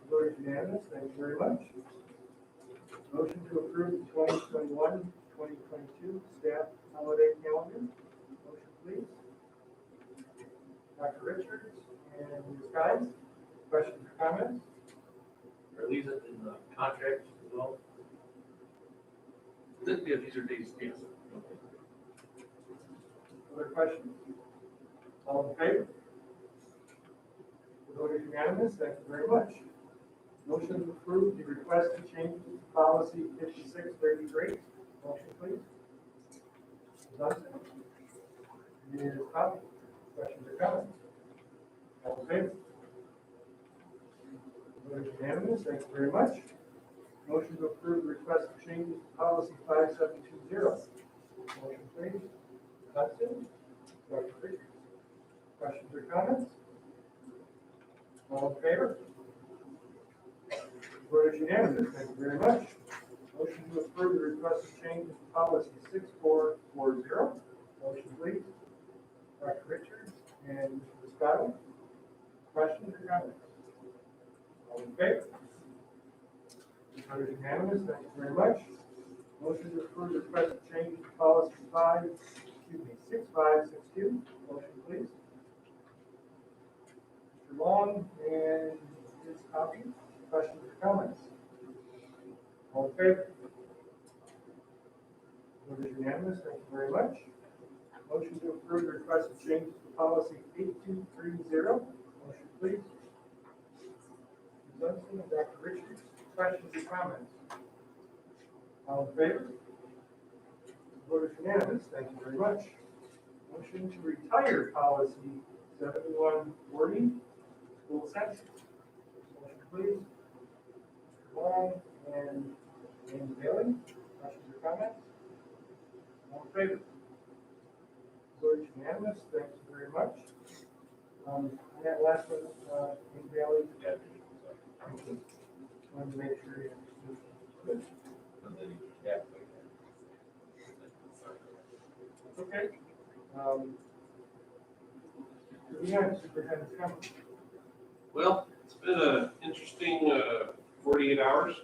Vote is unanimous, thank you very much. Motion to approve the 2021-2022 staff holiday calendar. Motion, please. Dr. Richards and Ms. Guys, questions or comments? Are these in the contract as well? Yeah, these are days, yes. Other questions? All in favor? The vote is unanimous, thank you very much. Motion to approve the requested changes to policy 5633. Motion, please. Ms. Johnson? Ms. Coffey, questions or comments? All in favor? The vote is unanimous, thank you very much. Motion to approve the requested changes to policy 5720. Motion, please. Hudson? Dr. Richards? Questions or comments? All in favor? Vote is unanimous, thank you very much. Motion to approve the requested changes to policy 6440. Motion, please. Dr. Richards and Mr. Scott. Questions or comments? All in favor? Vote is unanimous, thank you very much. Motion to approve the requested changes to policy 6562. Motion, please. Mr. Long and Ms. Coffey. Questions or comments? All in favor? Vote is unanimous, thank you very much. Motion to approve the requested changes to policy 8230. Motion, please. Ms. Johnson and Dr. Richards, questions or comments? All in favor? Vote is unanimous, thank you very much. Motion to retire policy 7140, school session. Motion, please. Mr. Long and James Bailey, questions or comments? All in favor? Vote is unanimous, thank you very much. And that last one, James Bailey. Yeah. Wanted to make sure. Good. Yeah. Okay. Moving on, Superintendent's comment. Well, it's been an interesting 48 hours.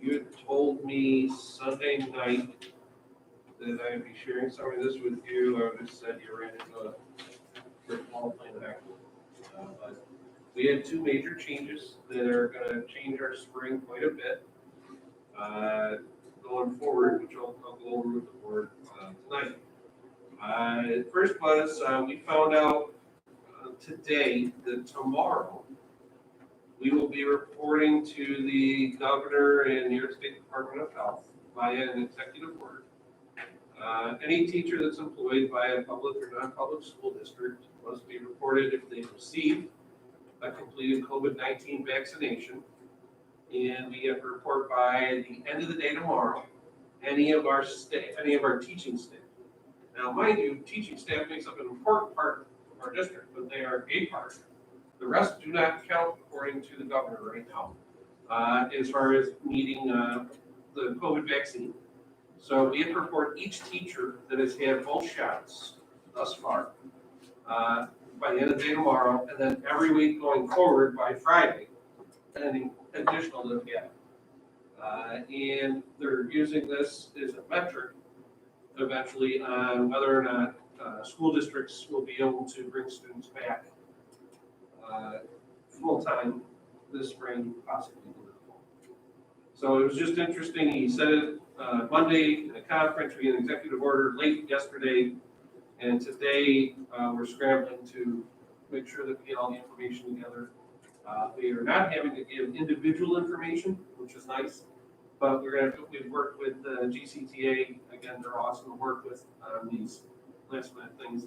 You had told me Sunday night that I'd be sharing some of this with you. I just said you ran into a brick wall playing back. But we had two major changes that are going to change our spring quite a bit going forward, which I'll go over with the board tonight. First was we found out today that tomorrow we will be reporting to the governor and New York State Department of Health via an executive order. Any teacher that's employed by a public or non-public school district must be reported if they receive a completed COVID-19 vaccination. And we have to report by the end of the day tomorrow, any of our teaching staff. Now, mind you, teaching staff makes up an important part of our district, but they are a part. The rest do not count according to the governor right now, as far as needing the COVID vaccine. So we have to report each teacher that has had both shots thus far by the end of the day tomorrow, and then every week going forward by Friday, any additional that we have. And they're using this as a metric eventually on whether or not school districts will be able to bring students back full-time this spring, possibly into the fall. So it was just interesting. He said it Monday in a conference, we had an executive order late yesterday, And today, we're scrambling to make sure that we get all the information together. We are not having to give individual information, which is nice, but we've worked with GCTA, again, they're awesome to work with on these last minute things.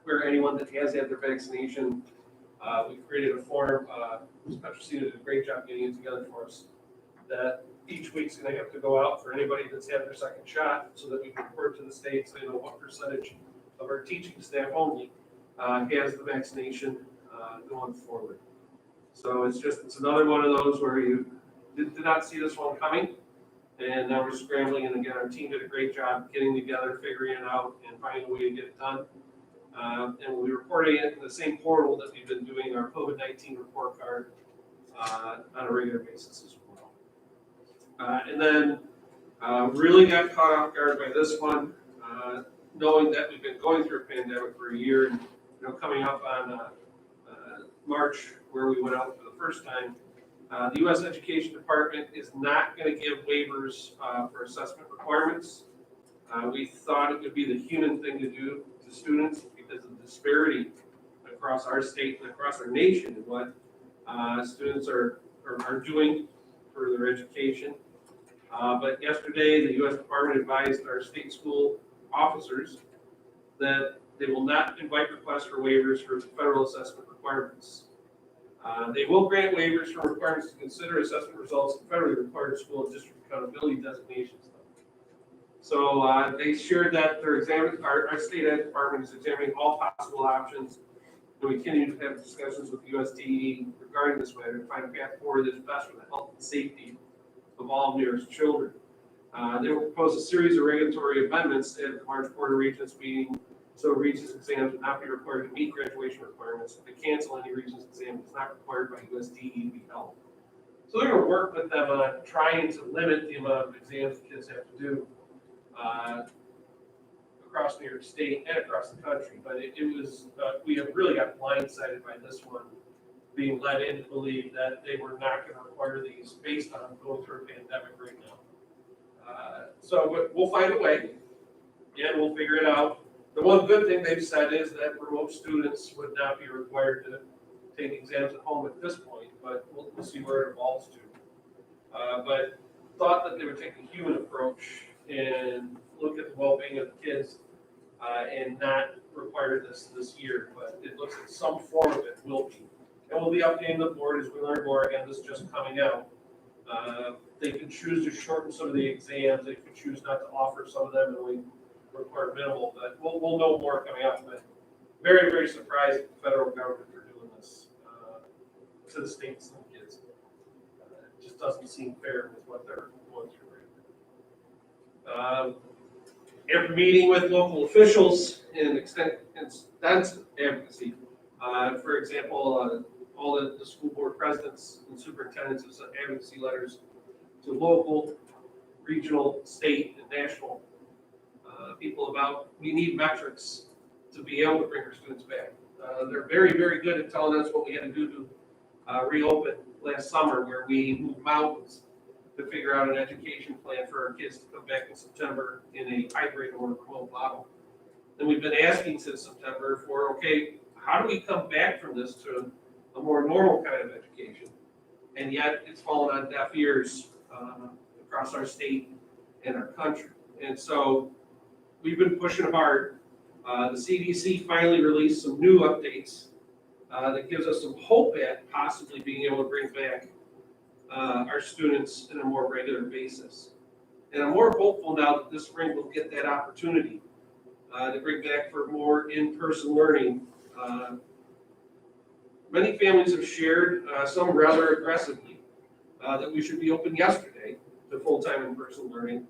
Where anyone that has had their vaccination, we've created a form, Special C did a great job getting it together for us, that each week's gonna have to go out for anybody that's had their second shot, so that we can report to the state, so you know what percentage of our teaching staff only has the vaccination going forward. So it's another one of those where you did not see this one coming, and now we're scrambling, and again, our team did a great job getting together, figuring it out, and finding a way to get it done. And we'll be reporting it in the same portal that we've been doing our COVID-19 report card on a regular basis as well. And then really got caught off guard by this one, knowing that we've been going through a pandemic for a year, and coming up on March, where we went out for the first time. The U.S. Education Department is not going to give waivers for assessment requirements. We thought it would be the human thing to do to students because of the disparity across our state and across our nation in what students are doing for their education. But yesterday, the U.S. Department advised our state school officers that they will not invite requests for waivers for federal assessment requirements. They will grant waivers for requirements to consider assessment results in federally required school and district accountability designations. So they shared that they're examining, our state ed department is examining all possible options, and we continue to have discussions with USDE regarding this matter to find a path forward that is best for the health and safety of all New York's children. They will propose a series of regulatory amendments at the March Board of Regents meeting, so Regents exams would not be required to meet graduation requirements. To cancel any Regents exam is not required by USDE to be held. So they're going to work with them on trying to limit the amount of exams the kids have to do across New York State and across the country. But it was, we have really got blindsided by this one, being led in to believe that they were not going to require these based on going through a pandemic right now. So we'll find a way, and we'll figure it out. The one good thing they've said is that remote students would not be required to take exams at home at this point, but we'll see where it evolves to. But thought that they would take a human approach and look at the well-being of the kids and not require this year, but it looks like some form of it will be. And we'll be updating the board as we learn more. Again, this is just coming out. They can choose to shorten some of the exams. They can choose not to offer some of them, and we require minimal. But we'll know more coming up. But very, very surprised at the federal government for doing this to the states and the kids. It just doesn't seem fair with what they're going through right now. After meeting with local officials and extensive advocacy, for example, all the school board presidents and superintendents have sent advocacy letters to local, regional, state, and national people about we need metrics to be able to bring our students back. They're very, very good at telling us what we had to do to reopen last summer, where we moved mountains to figure out an education plan for our kids to come back in September in a hybrid or remote model. And we've been asking since September for, okay, how do we come back from this to a more normal kind of education? And yet it's fallen on deaf ears across our state and our country. And so we've been pushing hard. The CDC finally released some new updates that gives us some hope at possibly being able to bring back our students in a more regular basis. And I'm more hopeful now that this spring we'll get that opportunity to bring back for more in-person learning. Many families have shared, some rather aggressively, that we should be open yesterday to full-time in-person learning.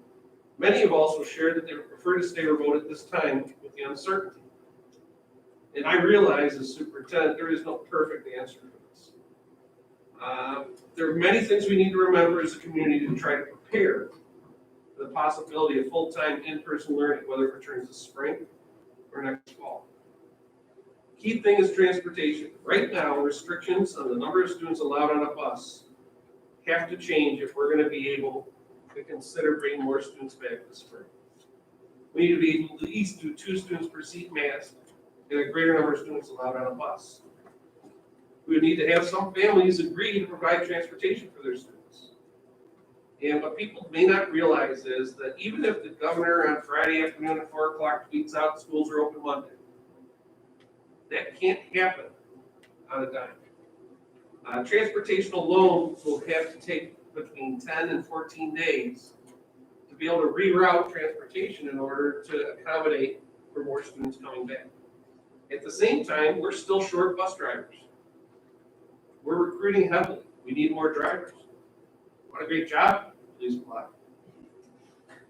Many have also shared that they would prefer to stay remote at this time with the uncertainty. And I realize as superintendent, there is no perfect answer for this. There are many things we need to remember as a community to try to prepare for the possibility of full-time in-person learning, whether it returns this spring or next fall. Key thing is transportation. Right now, restrictions on the number of students allowed on a bus have to change if we're going to be able to consider bringing more students back this spring. We need to be able to at least do 2 students per seat mask and a greater number of students allowed on a bus. We would need to have some families agree to provide transportation for their students. And what people may not realize is that even if the governor on Friday afternoon at 4 o'clock tweets out schools are open Monday, that can't happen on a dime. Transportation alone will have to take between 10 and 14 days to be able to reroute transportation in order to accommodate for more students coming back. At the same time, we're still short bus drivers. We're recruiting heavily. We need more drivers. What a great job, please apply.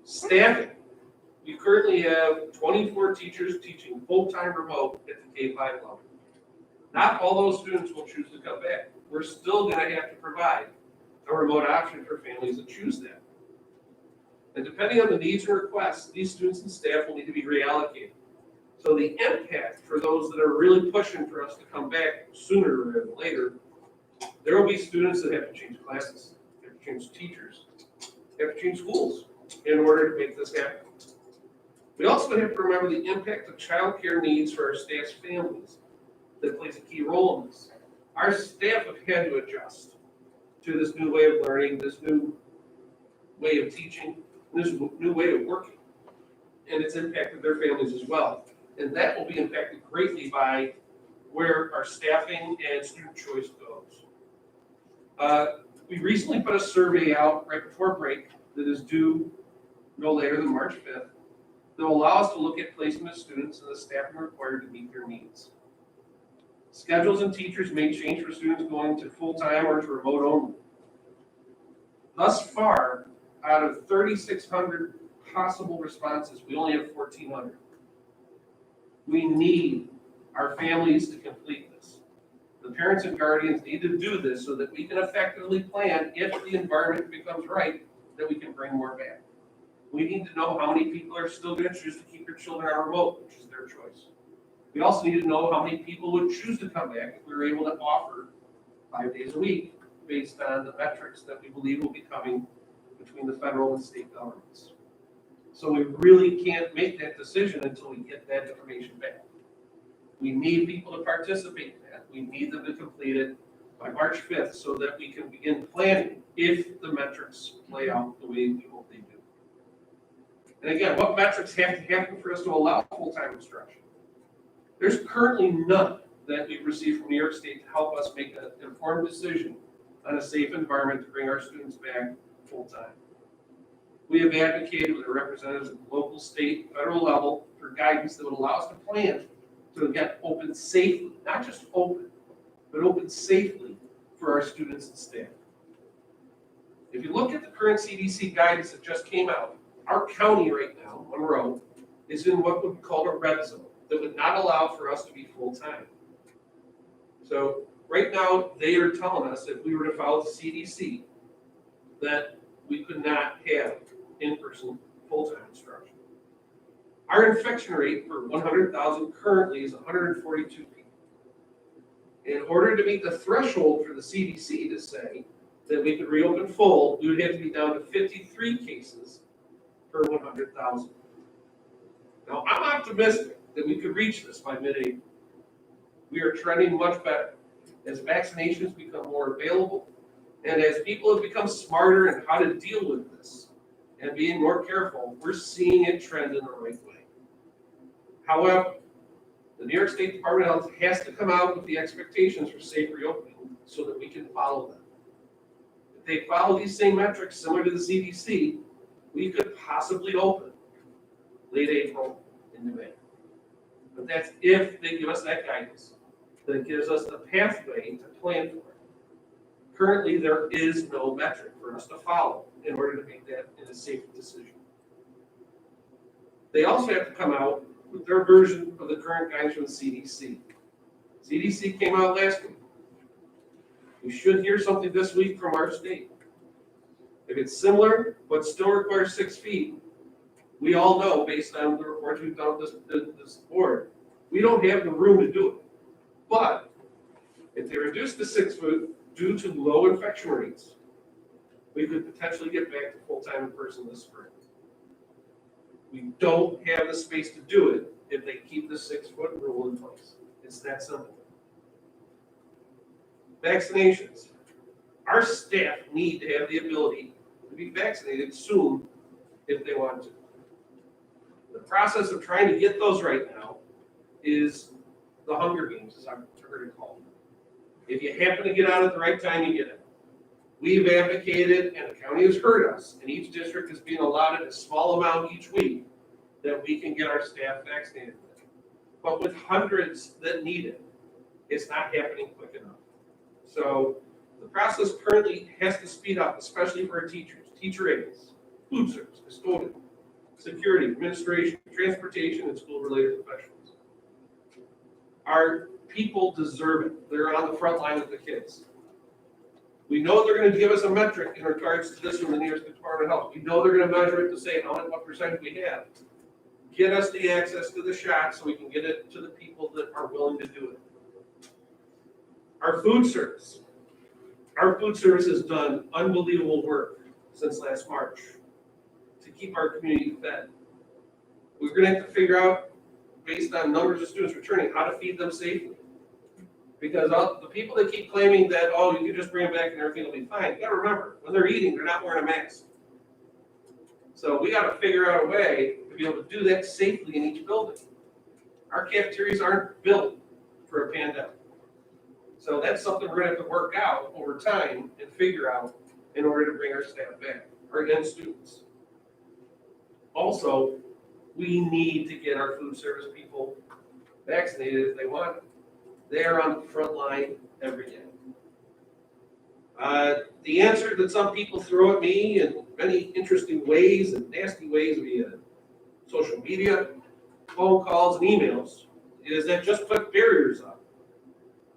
Staffing. We currently have 24 teachers teaching full-time remote at the K-5 level. Not all those students will choose to come back. We're still going to have to provide a remote option for families that choose that. And depending on the needs and requests, these students and staff will need to be reallocated. So the impact for those that are really pushing for us to come back sooner rather than later, there will be students that have to change classes, have to change teachers, have to change schools in order to make this happen. We also have to remember the impact of childcare needs for our staff's families that plays a key role in this. Our staff have had to adjust to this new way of learning, this new way of teaching, this new way of working. And it's impacted their families as well. And that will be impacted greatly by where our staffing and student choice goes. We recently put a survey out right before break that is due no later than March 5th that will allow us to look at placement of students and the staffing required to meet their needs. Schedules and teachers may change for students going to full-time or to remote only. Thus far, out of 3,600 possible responses, we only have 1,400. We need our families to complete this. The parents and guardians need to do this so that we can effectively plan, if the environment becomes right, that we can bring more back. We need to know how many people are still going to choose to keep their children on remote, which is their choice. We also need to know how many people would choose to come back if we were able to offer 5 days a week based on the metrics that we believe will be coming between the federal and state governments. So we really can't make that decision until we get that information back. We need people to participate in that. We need them to complete it by March 5th so that we can begin planning if the metrics play out the way we hope they do. And again, what metrics have to happen for us to allow full-time instruction? There's currently none that we've received from New York State to help us make an informed decision on a safe environment to bring our students back full-time. We have advocated with our representatives at the local, state, federal level for guidance that would allow us to plan to get open safely, not just open, but open safely for our students and staff. If you look at the current CDC guidance that just came out, our county right now, Monroe, is in what would be called a red zone that would not allow for us to be full-time. So right now, they are telling us if we were to follow the CDC, that we could not have in-person full-time instruction. Our infection rate per 100,000 currently is 142 people. In order to meet the threshold for the CDC to say that we could reopen full, we would have to be down to 53 cases per 100,000. Now, I'm optimistic that we could reach this by mid-April. We are trending much better as vaccinations become more available and as people have become smarter in how to deal with this and being more careful, we're seeing it trend in the right way. However, the New York State Department of Health has to come out with the expectations for safe reopening so that we can follow them. If they follow these same metrics similar to the CDC, we could possibly open late April into May. But that's if they give us that guidance, that gives us the pathway to plan for it. Currently, there is no metric for us to follow in order to make that in a safe decision. They also have to come out with their version of the current guidance from the CDC. CDC came out last week. We should hear something this week from our state. If it's similar, but still requires 6 feet, we all know, based on the reports we've done with this board, we don't have the room to do it. But if they reduce the 6 foot due to low infection rates, we could potentially get back to full-time in person this spring. We don't have the space to do it if they keep the 6-foot rule in place. It's that simple. Vaccinations. Our staff need to have the ability to be vaccinated soon if they want to. The process of trying to get those right now is the Hunger Games, as I've heard it called. If you happen to get out at the right time, you get it. We've advocated, and the county has heard us, and each district is being allotted a small amount each week that we can get our staff vaccinated with. But with hundreds that need it, it's not happening quick enough. So the process currently has to speed up, especially for our teachers, teacher aides, food service, custodian, security, administration, transportation, and school-related professionals. Our people deserve it. They're on the front line with the kids. We know they're going to give us a metric in regards to this from the New York State Department of Health. We know they're going to measure it to say what percentage we have. Get us the access to the shot so we can get it to the people that are willing to do it. Our food service. Our food service has done unbelievable work since last March to keep our community fed. We're going to have to figure out, based on numbers of students returning, how to feed them safely. Because the people that keep claiming that, oh, you can just bring them back and everything will be fine, you gotta remember, when they're eating, they're not wearing a mask. So we gotta figure out a way to be able to do that safely in each building. Our cafeterias aren't built for a pandemic. So that's something we're gonna have to work out over time and figure out in order to bring our staff back, and students. Also, we need to get our food service people vaccinated if they want it. They are on the front line every day. The answer that some people throw at me in many interesting ways and nasty ways via social media, phone calls, and emails is that just put barriers up.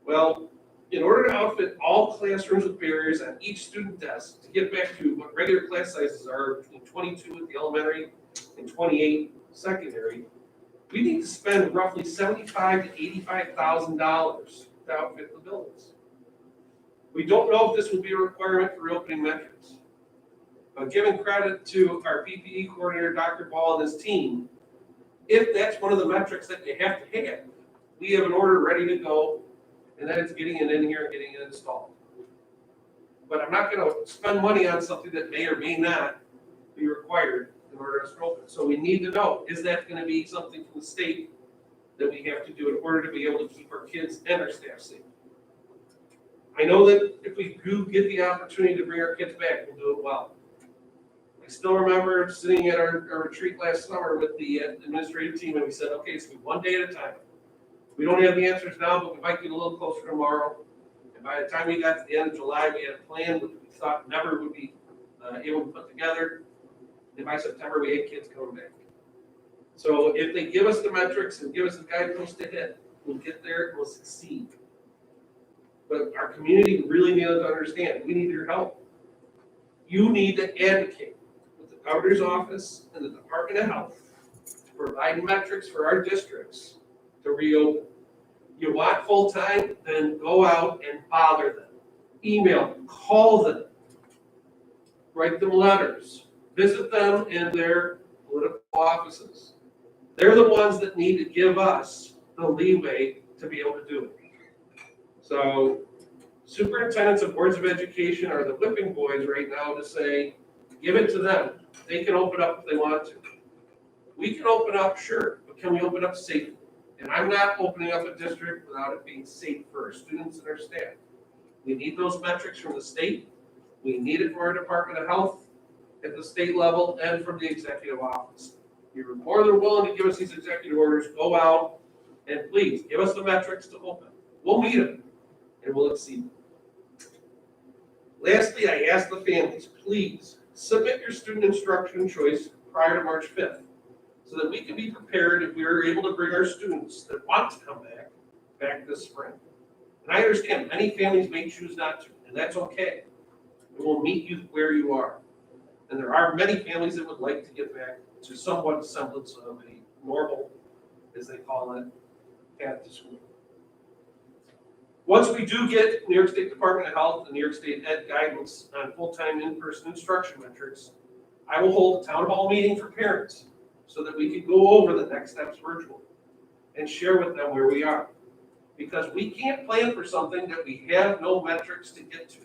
Well, in order to outfit all classrooms with barriers on each student desk to get back to what regular class sizes are between 22 at the elementary and 28 secondary, we need to spend roughly $75,000 to $85,000 to outfit the buildings. We don't know if this will be a requirement for reopening metrics. But giving credit to our PPE coordinator, Dr. Ball, and his team, if that's one of the metrics that you have to have, we have an order ready to go, and then it's getting it in here and getting it installed. But I'm not going to spend money on something that may or may not be required in order to open. So we need to know, is that going to be something from the state that we have to do in order to be able to keep our kids and our staff safe? I know that if we do get the opportunity to bring our kids back, we'll do it well. I still remember sitting at our retreat last summer with the administrative team, and we said, okay, it's one day at a time. We don't have the answers now, but we might get a little closer tomorrow. And by the time we got to the end of July, we had a plan which we thought never would be able to put together. And by September, we had kids coming back. So if they give us the metrics and give us the guideposts to hit, we'll get there and we'll succeed. But our community really needs to understand, we need your help. You need to advocate with the governor's office and the Department of Health to provide metrics for our districts to reopen. You want full-time, then go out and bother them. Email them, call them, write them letters, visit them in their political offices. They're the ones that need to give us the leeway to be able to do it. So superintendents and boards of education are the whipping boys right now to say, give it to them. They can open up if they want to. We can open up, sure, but can we open up safely? And I'm not opening up a district without it being safe for our students and our staff. We need those metrics from the state. We need it from our Department of Health at the state level and from the executive office. You're more than willing to give us these executive orders, go out and please give us the metrics to open. We'll meet them and we'll exceed them. Lastly, I ask the families, please submit your student instruction choice prior to March 5th so that we can be prepared if we are able to bring our students that want to come back this spring. And I understand many families may choose not to, and that's okay. We will meet you where you are. And there are many families that would like to get back to somewhat semblance of a normal, as they call it, path to school. Once we do get New York State Department of Health and New York State Ed guidance on full-time in-person instruction metrics, I will hold a town hall meeting for parents so that we could go over the next steps virtually and share with them where we are. Because we can't plan for something that we have no metrics to get to.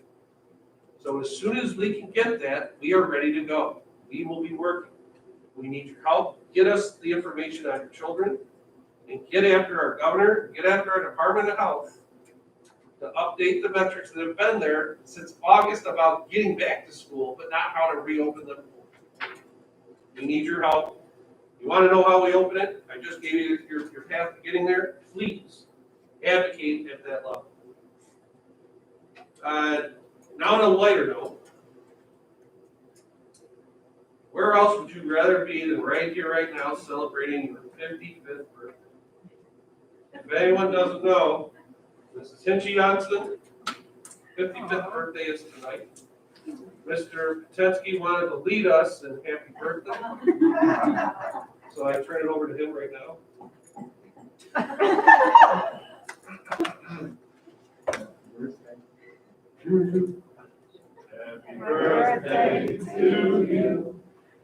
So as soon as we can get that, we are ready to go. We will be working. We need your help. Get us the information on your children and get after our governor, get after our Department of Health to update the metrics that have been there since August about getting back to school, but not how to reopen them. We need your help. You want to know how we open it? I just gave you your path to getting there. Please advocate at that level. Now on a lighter note, where else would you rather be than right here, right now, celebrating your 55th birthday? If anyone doesn't know, Mrs. Hinchy Johnson, 55th birthday is tonight. Mr. Patensky wanted to lead us in happy birthday. So I turn it over to him right now. Happy birthday to you.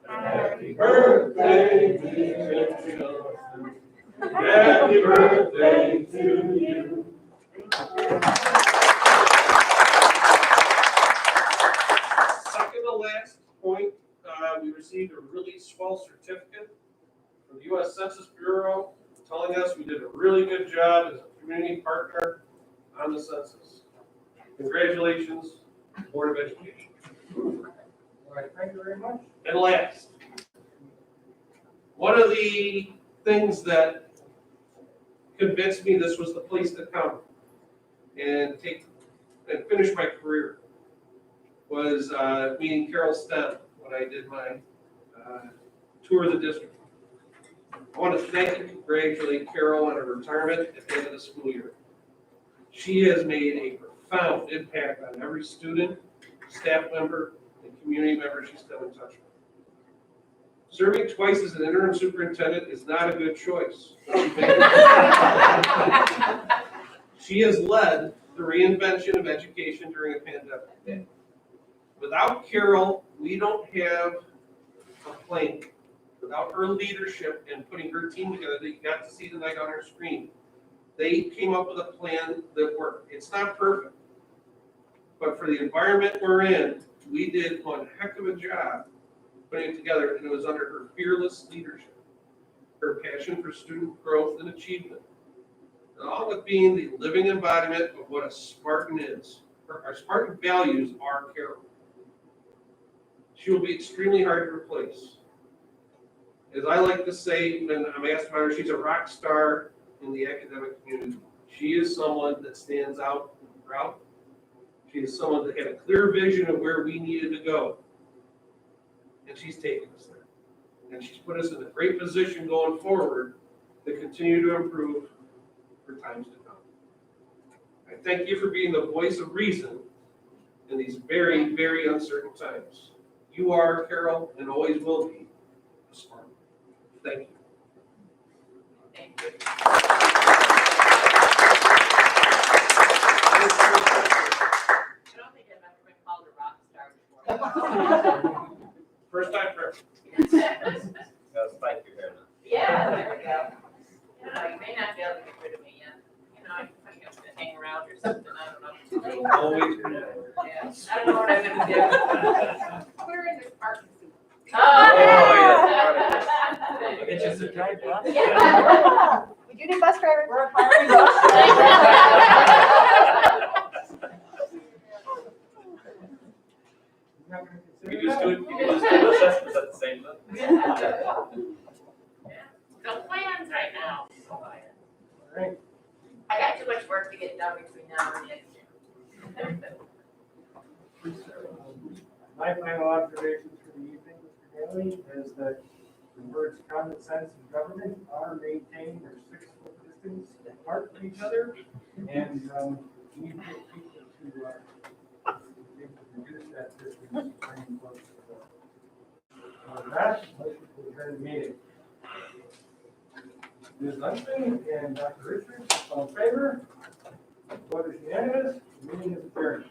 Happy birthday, dear Johnson. Happy birthday to you. Second to last point, we received a really swell certificate from the U.S. Census Bureau telling us we did a really good job as a community partner on the census. Congratulations, Board of Education. All right, thank you very much. And last, one of the things that convinced me this was the place to come and finish my career was meeting Carol Stem when I did my tour of the district. I want to thank and congratulate Carol on her retirement at the end of the school year. She has made a profound impact on every student, staff member, and community member she's come in touch with. Serving twice as an interim superintendent is not a good choice. She has led the reinvention of education during a pandemic. Without Carol, we don't have a plan. Without her leadership and putting her team together that you got to see tonight on our screen, they came up with a plan that worked. It's not perfect, but for the environment we're in, we did one heck of a job putting it together, and it was under her fearless leadership, her passion for student growth and achievement, and all with being the living embodiment of what a Spartan is. Our Spartan values are Carol. She will be extremely hard to replace. As I like to say when I'm asked about her, she's a rock star in the academic community. She is someone that stands out in the crowd. She is someone that had a clear vision of where we needed to go. And she's taken us there. And she's put us in a great position going forward to continue to improve for times to come. I thank you for being the voice of reason in these very, very uncertain times. You are, Carol, and always will be, a Spartan. Thank you. Thank you. I don't think I've ever been called a rock star before. First time for Gotta spike your hair now. Yeah, there we go. You know, you may not be able to get rid of me yet. You know, I think I'm gonna hang around or something, I don't know. always. Yeah, I don't know what I'm gonna do. Put her in this parking suit. Oh, It's just a drive bus. Yeah. We do need bus drivers. We're hiring bus You're not gonna You consider just that? do it, you can just do assessments at the same time. No plans right now. All right. I got too much work to get done between now and next year. My final observations for the evening, Mr. Haley, is that the words common sense and government are maintaining their 6-foot distance apart from each other. And we need to get people to reduce that distance. Bring closer to the- That, motion to adjourn the meeting. Ms. Huntley and Dr. Richards, all in favor? Vote is unanimous. The meeting is adjourned.